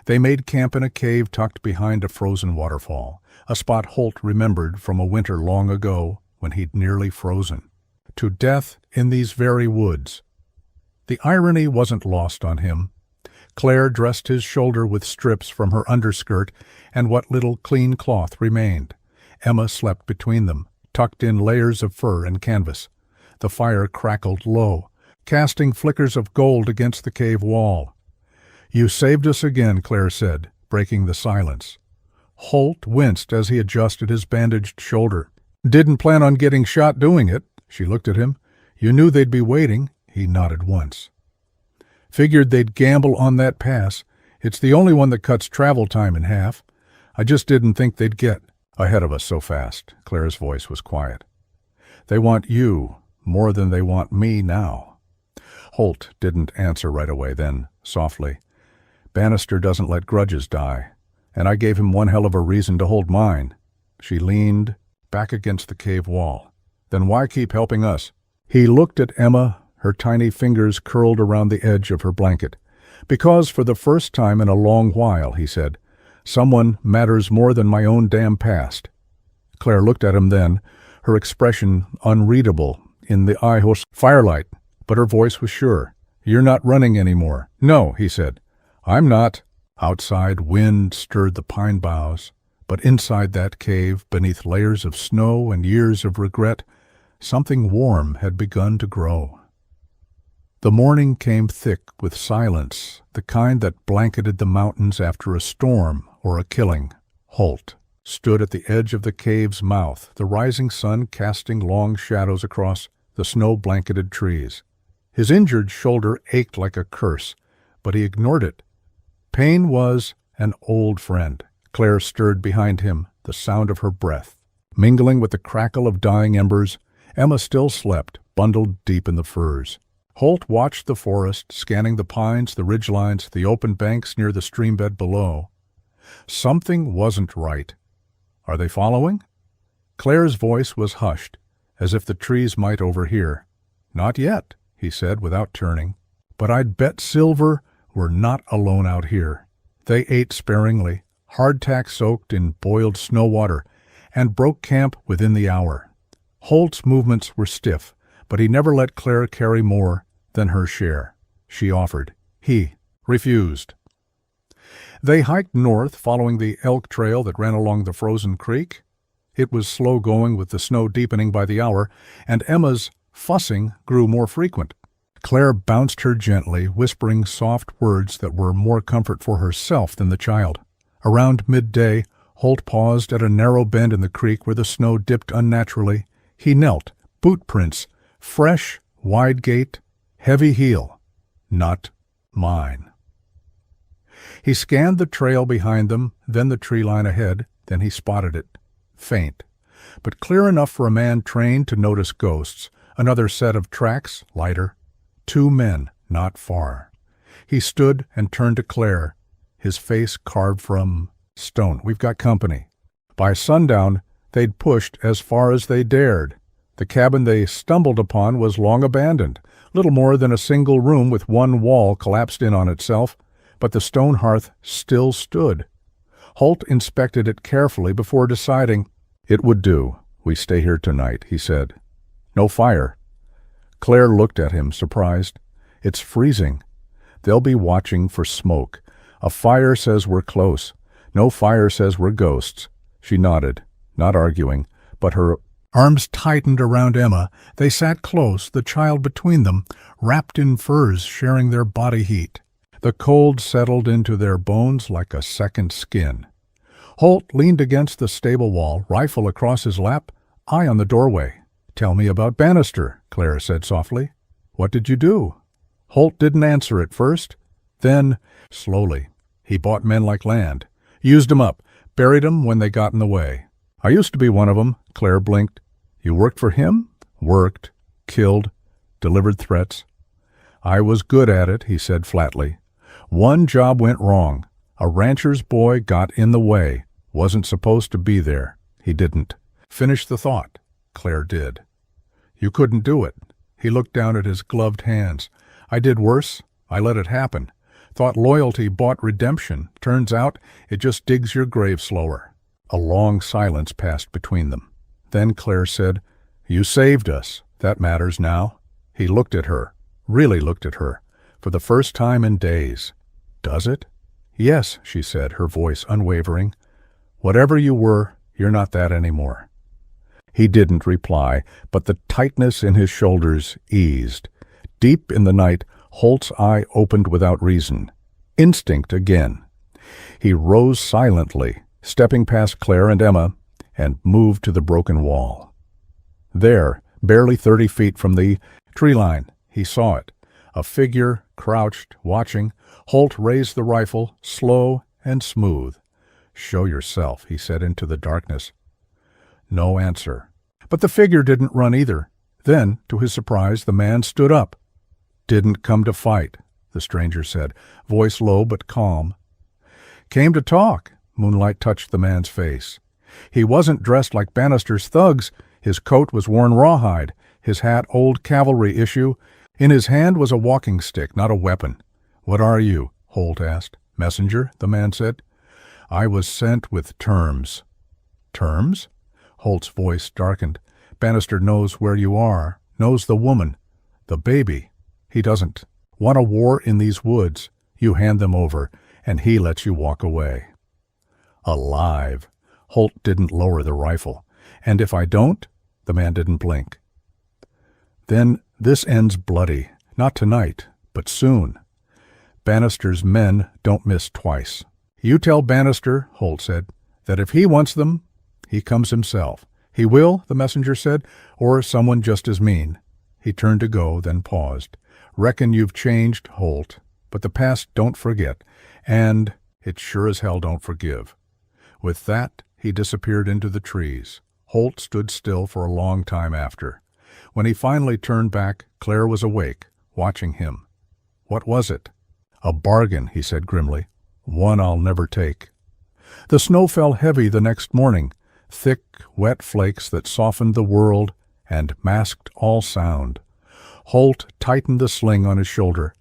They made camp in a cave tucked behind a frozen waterfall, a spot Holt remembered from a winter long ago when he'd nearly frozen. To death in these very woods. The irony wasn't lost on him. Claire dressed his shoulder with strips from her underskirt and what little clean cloth remained. Emma slept between them, tucked in layers of fur and canvas. The fire crackled low, casting flickers of gold against the cave wall. "You saved us again," Claire said, breaking the silence. Holt winced as he adjusted his bandaged shoulder. "Didn't plan on getting shot doing it." She looked at him. "You knew they'd be waiting." He nodded once. "Figured they'd gamble on that pass. It's the only one that cuts travel time in half. I just didn't think they'd get ahead of us so fast." Claire's voice was quiet. "They want you more than they want me now." Holt didn't answer right away, then, softly, "Bannister doesn't let grudges die, and I gave him one hell of a reason to hold mine." She leaned back against the cave wall. "Then why keep helping us?" He looked at Emma, her tiny fingers curled around the edge of her blanket. "Because for the first time in a long while," he said, "someone matters more than my own damn past." Claire looked at him then, her expression unreadable in the eyehouse firelight, but her voice was sure. "You're not running anymore." "No," he said. "I'm not." Outside, wind stirred the pine boughs, but inside that cave, beneath layers of snow and years of regret, something warm had begun to grow. The morning came thick with silence, the kind that blanketed the mountains after a storm or a killing. Holt stood at the edge of the cave's mouth, the rising sun casting long shadows across the snow-blanketed trees. His injured shoulder ached like a curse, but he ignored it. Pain was an old friend. Claire stirred behind him, the sound of her breath. Mingling with the crackle of dying embers, Emma still slept, bundled deep in the furs. Holt watched the forest, scanning the pines, the ridgelines, the open banks near the streambed below. Something wasn't right. "Are they following?" Claire's voice was hushed, as if the trees might overhear. "Not yet," he said without turning. "But I'd bet silver we're not alone out here." They ate sparingly, hardtack soaked in boiled snow water, and broke camp within the hour. Holt's movements were stiff, but he never let Claire carry more than her share. She offered. He refused. They hiked north, following the elk trail that ran along the frozen creek. It was slow going with the snow deepening by the hour, and Emma's fussing grew more frequent. Claire bounced her gently, whispering soft words that were more comfort for herself than the child. Around midday, Holt paused at a narrow bend in the creek where the snow dipped unnaturally. He knelt, boot prints, fresh, wide gait, heavy heel. Not mine. He scanned the trail behind them, then the tree line ahead, then he spotted it. Faint. but clear enough for a man trained to notice ghosts. Another set of tracks, lighter. 2 men, not far. He stood and turned to Claire, his face carved from stone. "We've got company." By sundown, they'd pushed as far as they dared. The cabin they stumbled upon was long abandoned, little more than a single room with one wall collapsed in on itself, but the stone hearth still stood. Holt inspected it carefully before deciding. "It would do. We stay here tonight," he said. "No fire." Claire looked at him, surprised. "It's freezing. They'll be watching for smoke. A fire says we're close. No fire says we're ghosts." She nodded, not arguing, but her arms tightened around Emma. They sat close, the child between them, wrapped in furs sharing their body heat. The cold settled into their bones like a second skin. Holt leaned against the stable wall, rifle across his lap, eye on the doorway. "Tell me about Bannister," Claire said softly. "What did you do?" Holt didn't answer at first. Then, slowly, "He bought men like land. Used 'em up. Buried 'em when they got in the way. I used to be one of 'em." Claire blinked. "You worked for him?" "Worked. Killed. Delivered threats." "I was good at it," he said flatly. "One job went wrong. A rancher's boy got in the way. Wasn't supposed to be there. He didn't." "Finish the thought." Claire did. "You couldn't do it." He looked down at his gloved hands. "I did worse. I let it happen. Thought loyalty bought redemption. Turns out it just digs your grave slower." A long silence passed between them. Then Claire said, "You saved us. That matters now." He looked at her, really looked at her, for the first time in days. "Does it?" "Yes," she said, her voice unwavering. "Whatever you were, you're not that anymore." He didn't reply, but the tightness in his shoulders eased. Deep in the night, Holt's eye opened without reason. Instinct again. He rose silently, stepping past Claire and Emma, and moved to the broken wall. There, barely 30 feet from the tree line, he saw it. A figure, crouched, watching. Holt raised the rifle, slow and smooth. "Show yourself," he said into the darkness. No answer. But the figure didn't run either. Then, to his surprise, the man stood up. "Didn't come to fight," the stranger said, voice low but calm. "Came to talk." Moonlight touched the man's face. He wasn't dressed like Bannister's thugs. His coat was worn rawhide, his hat old cavalry issue. In his hand was a walking stick, not a weapon. "What are you?" Holt asked. "Messenger," the man said. "I was sent with terms." "Terms?" Holt's voice darkened. "Bannister knows where you are, knows the woman, the baby. He doesn't want a war in these woods. You hand them over, and he lets you walk away." Alive. Holt didn't lower the rifle. "And if I don't?" The man didn't blink. "Then this ends bloody. Not tonight, but soon. Bannister's men don't miss twice." "You tell Bannister," Holt said, "that if he wants them, he comes himself." "He will," the messenger said, "or someone just as mean." He turned to go, then paused. "Reckon you've changed, Holt, but the past don't forget, and it sure as hell don't forgive." With that, he disappeared into the trees. Holt stood still for a long time after. When he finally turned back, Claire was awake, watching him. "What was it?" "A bargain," he said grimly. "One I'll never take." The snow fell heavy the next morning, thick, wet flakes that softened the world and masked all sound. Holt tightened the sling on his shoulder,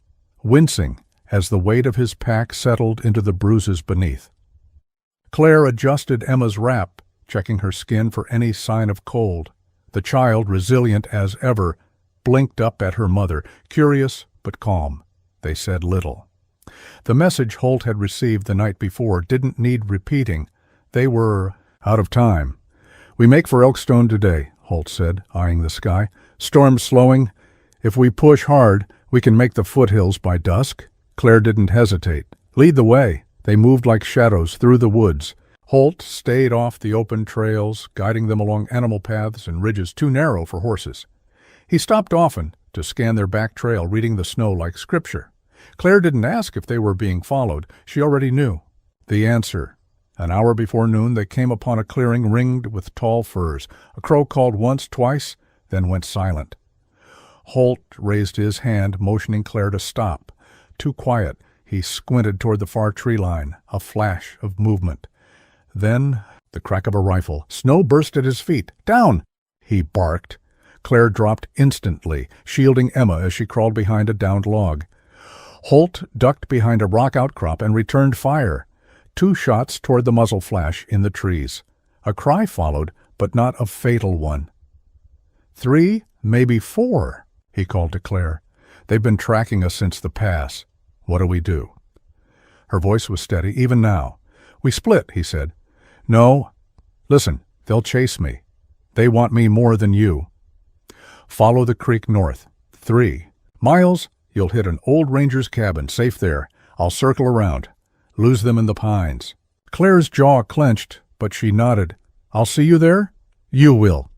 wincing as the weight of his pack settled into the bruises beneath. Claire adjusted Emma's wrap, checking her skin for any sign of cold. The child, resilient as ever, blinked up at her mother, curious but calm. They said little. The message Holt had received the night before didn't need repeating. They were out of time. "We make for Elkstone today," Holt said, eyeing the sky. "Storm's slowing. If we push hard, we can make the foothills by dusk." Claire didn't hesitate. "Lead the way." They moved like shadows through the woods. Holt stayed off the open trails, guiding them along animal paths and ridges too narrow for horses. He stopped often to scan their back trail, reading the snow like scripture. Claire didn't ask if they were being followed. She already knew the answer. An hour before noon they came upon a clearing ringed with tall firs. A crow called once, twice, then went silent. Holt raised his hand, motioning Claire to stop. Too quiet, he squinted toward the far tree line, a flash of movement. Then the crack of a rifle. Snow burst at his feet. "Down!" he barked. Claire dropped instantly, shielding Emma as she crawled behind a downed log. Holt ducked behind a rock outcrop and returned fire. 2 shots toward the muzzle flash in the trees. A cry followed, but not a fatal one. 3, maybe 4, he called to Claire. "They've been tracking us since the pass. What do we do?" Her voice was steady, even now. "We split," he said. "No. Listen, they'll chase me. They want me more than you. Follow the creek north. 3 miles, you'll hit an old ranger's cabin, safe there. I'll circle around. Lose them in the pines." Claire's jaw clenched, but she nodded. "I'll see you there?" "You will."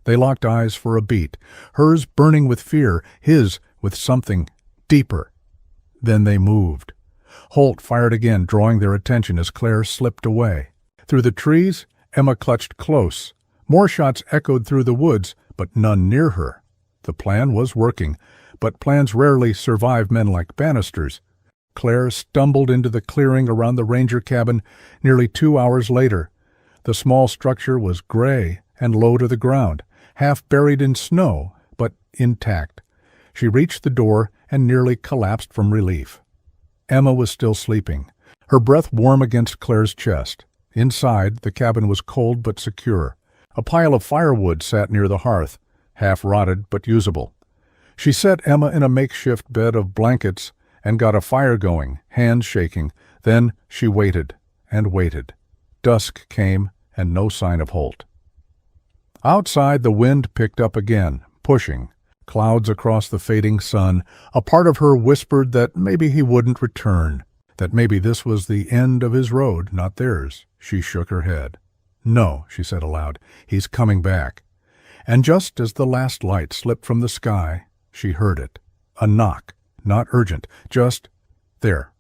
They locked eyes for a beat, hers burning with fear, his with something deeper. Then they moved. Holt fired again, drawing their attention as Claire slipped away. Through the trees, Emma clutched close. More shots echoed through the woods, but none near her. The plan was working, but plans rarely survive men like Bannisters. Claire stumbled into the clearing around the ranger cabin nearly 2 hours later. The small structure was gray and low to the ground, half buried in snow, but intact. She reached the door and nearly collapsed from relief. Emma was still sleeping, her breath warm against Claire's chest. Inside, the cabin was cold but secure. A pile of firewood sat near the hearth, half rotted but usable. She set Emma in a makeshift bed of blankets and got a fire going, hands shaking. Then she waited and waited. Dusk came and no sign of Holt. Outside, the wind picked up again, pushing clouds across the fading sun. A part of her whispered that maybe he wouldn't return, that maybe this was the end of his road, not theirs. She shook her head. "No," she said aloud, "he's coming back." And just as the last light slipped from the sky, she heard it. A knock, not urgent, just there.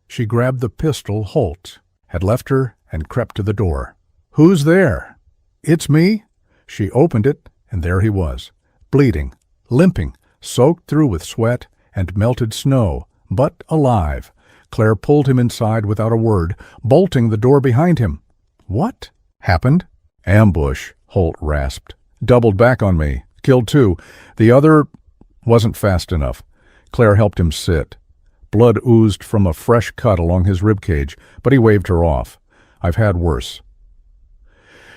She grabbed the pistol Holt had left her and crept to the door. "Who's there?" "It's me." She opened it, and there he was, bleeding, limping, soaked through with sweat and melted snow, but alive. Claire pulled him inside without a word, bolting the door behind him. "What happened?" "Ambush," Holt rasped. "Doubled back on me. Killed 2. The other wasn't fast enough." Claire helped him sit. Blood oozed from a fresh cut along his ribcage, but he waved her off. "I've had worse."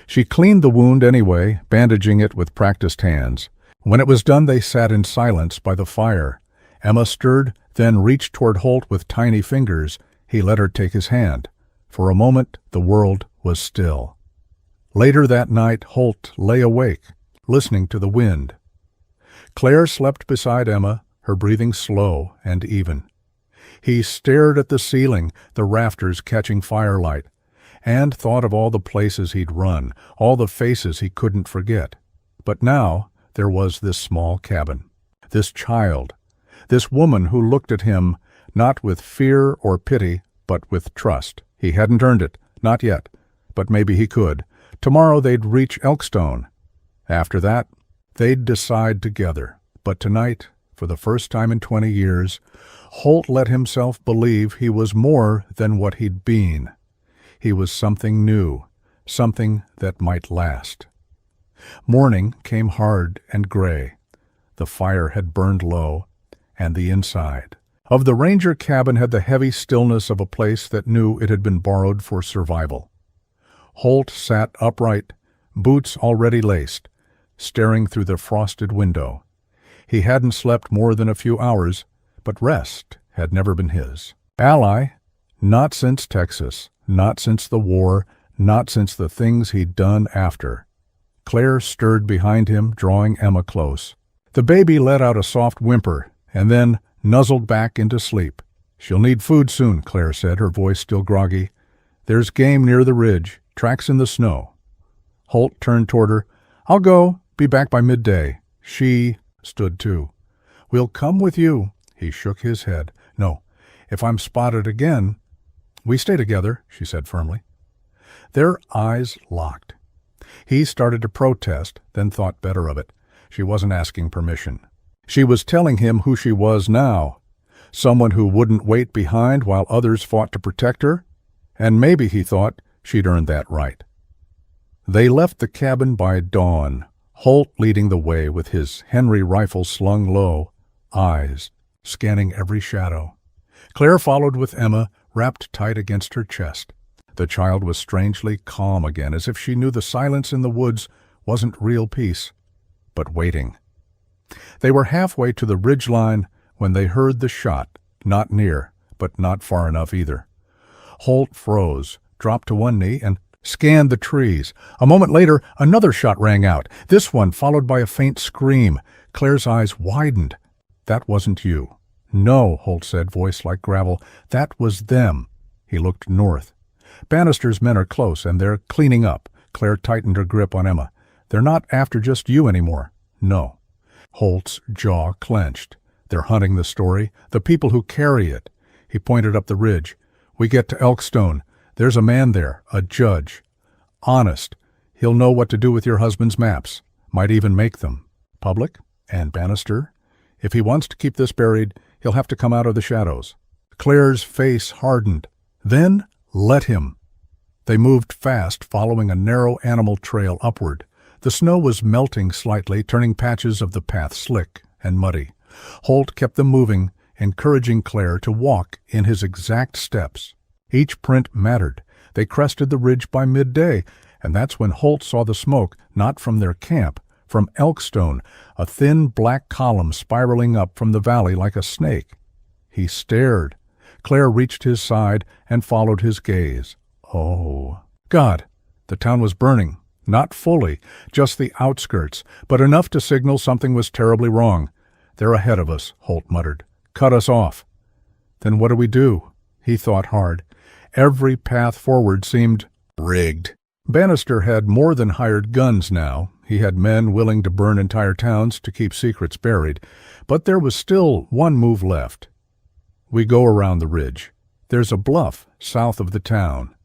She cleaned the wound anyway, bandaging it with practiced hands. When it was done, they sat in silence by the fire. Emma stirred, then reached toward Holt with tiny fingers. He let her take his hand. For a moment, the world was still. Later that night, Holt lay awake, listening to the wind. Claire slept beside Emma, her breathing slow and even. He stared at the ceiling, the rafters catching firelight, and thought of all the places he'd run, all the faces he couldn't forget. But now there was this small cabin, this child, this woman who looked at him not with fear or pity, but with trust. He hadn't earned it, not yet, but maybe he could. Tomorrow they'd reach Elkstone. After that, they'd decide together. But tonight, for the first time in 20 years, Holt let himself believe he was more than what he'd been. He was something new, something that might last. Morning came hard and gray. The fire had burned low, and the inside of the ranger cabin had the heavy stillness of a place that knew it had been borrowed for survival. Holt sat upright, boots already laced, staring through the frosted window. He hadn't slept more than a few hours, but rest had never been his. Ally? Not since Texas, not since the war, not since the things he'd done after. Claire stirred behind him, drawing Emma close. The baby let out a soft whimper, and then nuzzled back into sleep. "She'll need food soon," Claire said, her voice still groggy. "There's game near the ridge, tracks in the snow." Holt turned toward her. "I'll go, be back by midday." She stood too. "We'll come with you." He shook his head. "No, if I'm spotted again—" "We stay together," she said firmly. Their eyes locked. He started to protest, then thought better of it. She wasn't asking permission. She was telling him who she was now. Someone who wouldn't wait behind while others fought to protect her. And maybe, he thought, she'd earned that right. They left the cabin by dawn, Holt leading the way with his Henry rifle slung low, eyes scanning every shadow. Claire followed with Emma, wrapped tight against her chest. The child was strangely calm again, as if she knew the silence in the woods wasn't real peace, but waiting. They were halfway to the ridgeline when they heard the shot, not near, but not far enough either. Holt froze, dropped to one knee, and scanned the trees. A moment later, another shot rang out, this one followed by a faint scream. Claire's eyes widened. "That wasn't you." "No," Holt said, voice like gravel. "That was them." He looked north. "Bannister's men are close, and they're cleaning up." Claire tightened her grip on Emma. "They're not after just you anymore." "No." Holt's jaw clenched. "They're hunting the story, the people who carry it." He pointed up the ridge. "We get to Elkstone. There's a man there, a judge. Honest. He'll know what to do with your husband's maps. Might even make them. Public? And Bannister? If he wants to keep this buried, he'll have to come out of the shadows." Claire's face hardened. "Then let him." They moved fast, following a narrow animal trail upward. The snow was melting slightly, turning patches of the path slick and muddy. Holt kept them moving, encouraging Claire to walk in his exact steps. Each print mattered. They crested the ridge by midday, and that's when Holt saw the smoke, not from their camp, from Elkstone, a thin black column spiraling up from the valley like a snake. He stared. Claire reached his side and followed his gaze. Oh, God! The town was burning. Not fully, just the outskirts, but enough to signal something was terribly wrong. "They're ahead of us," Holt muttered. "Cut us off." Then what do we do? He thought hard. Every path forward seemed rigged. Bannister had more than hired guns now. He had men willing to burn entire towns to keep secrets buried. But there was still one move left. We go around the ridge. There's a bluff south of the town.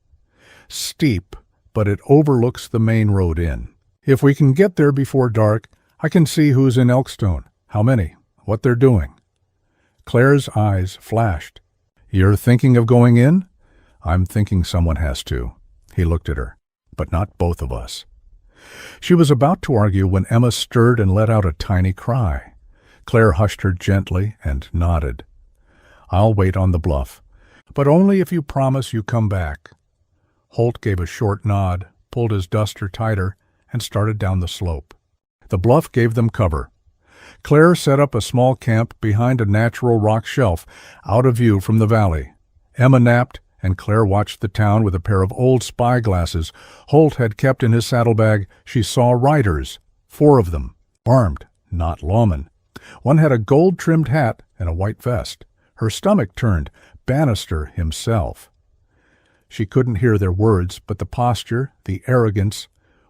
Steep, but it overlooks the main road in. If we can get there before dark, I can see who's in Elkstone, how many, what they're doing. Claire's eyes flashed. "You're thinking of going in?" "I'm thinking someone has to." He looked at her. "But not both of us." She was about to argue when Emma stirred and let out a tiny cry. Claire hushed her gently and nodded. "I'll wait on the bluff, but only if you promise you come back." Holt gave a short nod, pulled his duster tighter, and started down the slope. The bluff gave them cover. Claire set up a small camp behind a natural rock shelf, out of view from the valley. Emma napped, and Claire watched the town with a pair of old spy glasses Holt had kept in his saddlebag. She saw riders, 4 of them, armed, not lawmen. One had a gold-trimmed hat and a white vest. Her stomach turned. Bannister himself. She couldn't hear their words, but the posture, the arrogance,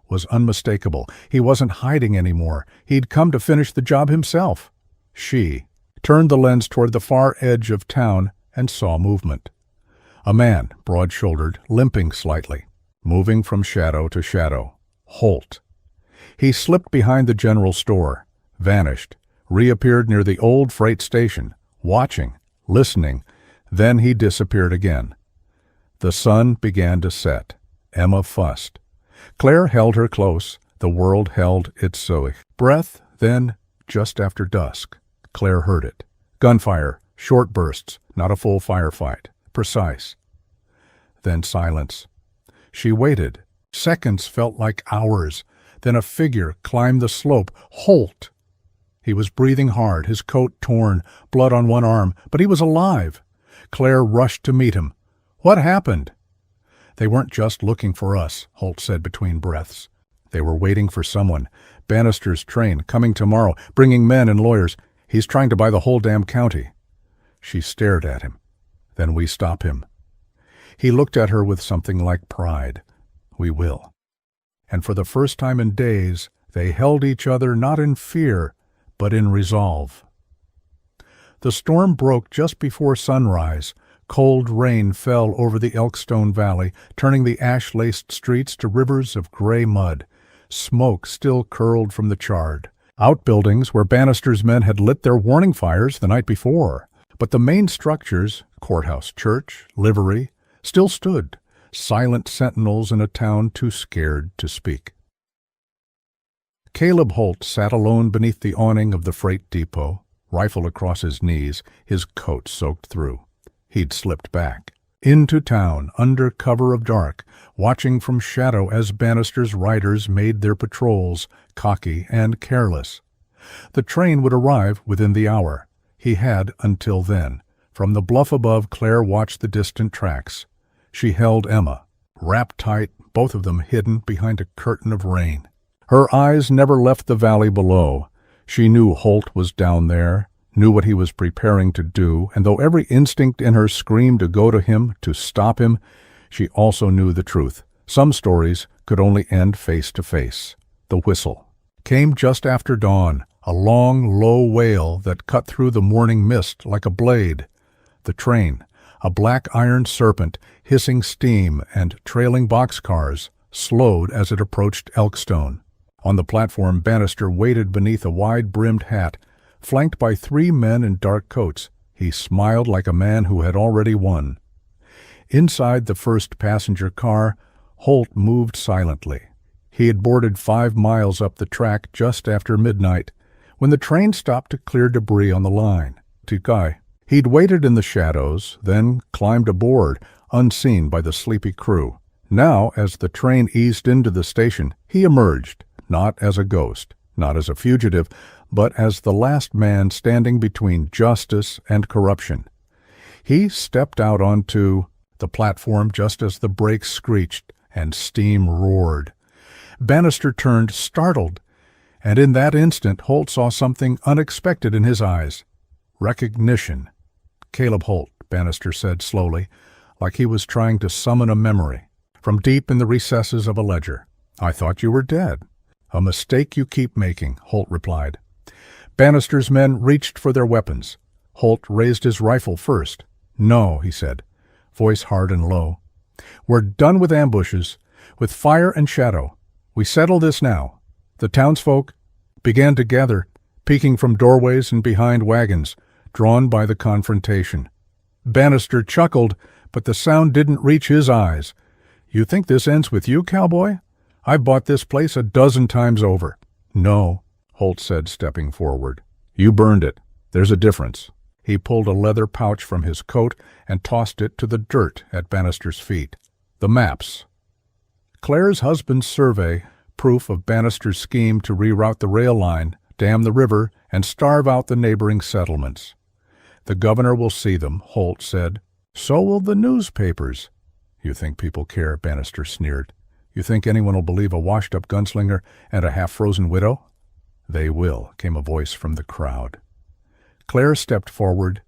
was unmistakable. He wasn't hiding anymore. He'd come to finish the job himself. She turned the lens toward the far edge of town and saw movement. A man, broad-shouldered, limping slightly, moving from shadow to shadow. Holt. He slipped behind the general store, vanished, reappeared near the old freight station, watching, listening. Then he disappeared again. The sun began to set. Emma fussed. Claire held her close. The world held its Zoe. Breath, then, just after dusk. Claire heard it. Gunfire, short bursts, not a full firefight. Precise. Then silence. She waited. Seconds felt like hours. Then a figure climbed the slope. Holt! He was breathing hard, his coat torn, blood on one arm, but he was alive. Claire rushed to meet him. "What happened?" "They weren't just looking for us," Holt said between breaths. "They were waiting for someone. Bannister's train, coming tomorrow, bringing men and lawyers. He's trying to buy the whole damn county." She stared at him. "Then we stop him." He looked at her with something like pride. "We will." And for the first time in days, they held each other not in fear, but in resolve. The storm broke just before sunrise. Cold rain fell over the Elkstone Valley, turning the ash-laced streets to rivers of gray mud. Smoke still curled from the charred outbuildings where Bannister's men had lit their warning fires the night before. But the main structures, courthouse, church, livery, still stood, silent sentinels in a town too scared to speak. Caleb Holt sat alone beneath the awning of the freight depot, rifle across his knees, his coat soaked through. He'd slipped back into town under cover of dark, watching from shadow as Bannister's riders made their patrols, cocky and careless. The train would arrive within the hour. He had until then. From the bluff above, Claire watched the distant tracks. She held Emma, wrapped tight, both of them hidden behind a curtain of rain. Her eyes never left the valley below. She knew Holt was down there, knew what he was preparing to do, and though every instinct in her screamed to go to him, to stop him, she also knew the truth. Some stories could only end face to face. The whistle came just after dawn, a long, low wail that cut through the morning mist like a blade. The train, a black iron serpent, hissing steam and trailing boxcars, slowed as it approached Elkstone. On the platform, Bannister waited beneath a wide-brimmed hat, flanked by 3 men in dark coats. He smiled like a man who had already won. Inside the first passenger car, Holt moved silently. He had boarded 5 miles up the track just after midnight, when the train stopped to clear debris on the line. He'd waited in the shadows, then climbed aboard, unseen by the sleepy crew. Now, as the train eased into the station, he emerged, not as a ghost, not as a fugitive, but as the last man standing between justice and corruption. He stepped out onto the platform just as the brakes screeched and steam roared. Bannister turned, startled, and in that instant Holt saw something unexpected in his eyes. Recognition. "Caleb Holt," Bannister said slowly, like he was trying to summon a memory from deep in the recesses of a ledger. "I thought you were dead." "A mistake you keep making," Holt replied. Bannister's men reached for their weapons. Holt raised his rifle first. "No," he said, voice hard and low. "We're done with ambushes, with fire and shadow. We settle this now." The townsfolk began to gather, peeking from doorways and behind wagons, drawn by the confrontation. Bannister chuckled, but the sound didn't reach his eyes. "You think this ends with you, Cowboy? I've bought this place a dozen times over." "No," Holt said, stepping forward. "You burned it. There's a difference." He pulled a leather pouch from his coat and tossed it to the dirt at Bannister's feet. "The maps." Claire's husband's survey, proof of Bannister's scheme to reroute the rail line, dam the river, and starve out the neighboring settlements. "The governor will see them," Holt said. "So will the newspapers." "You think people care?" Bannister sneered. "You think anyone will believe a washed-up gunslinger and a half-frozen widow?" "They will," came a voice from the crowd. Claire stepped forward,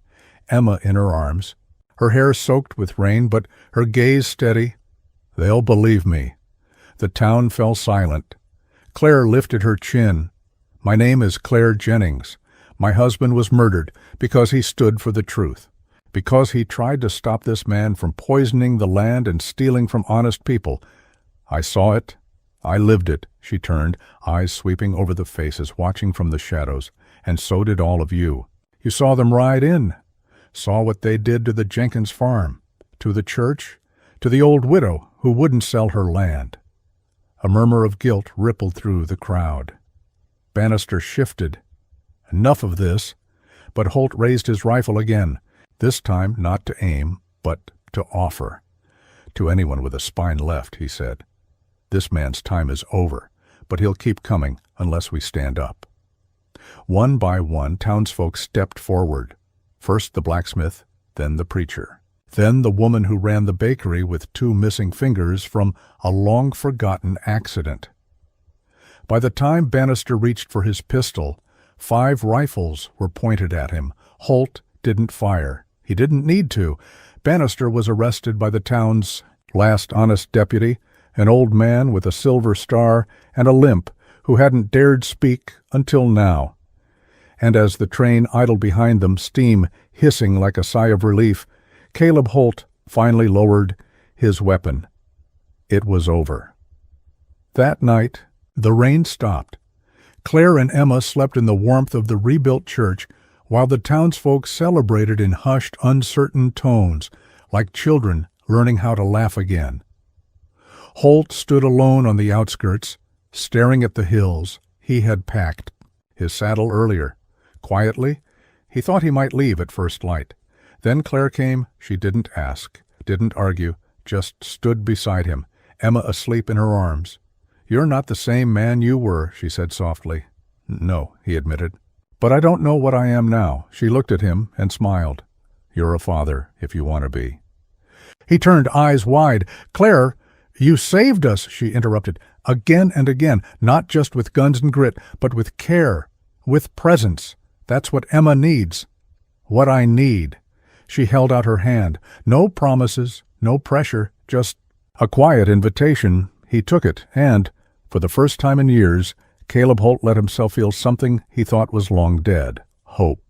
Emma in her arms, her hair soaked with rain, but her gaze steady. "They'll believe me." The town fell silent. Claire lifted her chin. "My name is Claire Jennings. My husband was murdered because he stood for the truth, because he tried to stop this man from poisoning the land and stealing from honest people. I saw it. I lived it." She turned, eyes sweeping over the faces, watching from the shadows. "And so did all of you. You saw them ride in, saw what they did to the Jenkins farm, to the church, to the old widow who wouldn't sell her land." A murmur of guilt rippled through the crowd. Bannister shifted. Enough of this. But Holt raised his rifle again, this time not to aim, but to offer. "To anyone with a spine left," he said. "This man's time is over, but he'll keep coming unless we stand up." One by one, townsfolk stepped forward. First the blacksmith, then the preacher, then the woman who ran the bakery with 2 missing fingers from a long-forgotten accident. By the time Bannister reached for his pistol, 5 rifles were pointed at him. Holt didn't fire. He didn't need to. Bannister was arrested by the town's last honest deputy, an old man with a silver star and a limp who hadn't dared speak until now. And as the train idled behind them, steam hissing like a sigh of relief, Caleb Holt finally lowered his weapon. It was over. That night, the rain stopped. Claire and Emma slept in the warmth of the rebuilt church while the townsfolk celebrated in hushed, uncertain tones, like children learning how to laugh again. Holt stood alone on the outskirts, staring at the hills. He had packed his saddle earlier. Quietly, he thought he might leave at first light. Then Claire came. She didn't ask, didn't argue, just stood beside him, Emma asleep in her arms. "You're not the same man you were," she said softly. "No," he admitted. "But I don't know what I am now." She looked at him and smiled. "You're a father, if you want to be." He turned, eyes wide. "Claire, you saved us," she interrupted. "Again and again, not just with guns and grit, but with care, with presence. That's what Emma needs. What I need." She held out her hand. No promises, no pressure, just a quiet invitation. He took it, and, for the first time in years, Caleb Holt let himself feel something he thought was long dead: hope.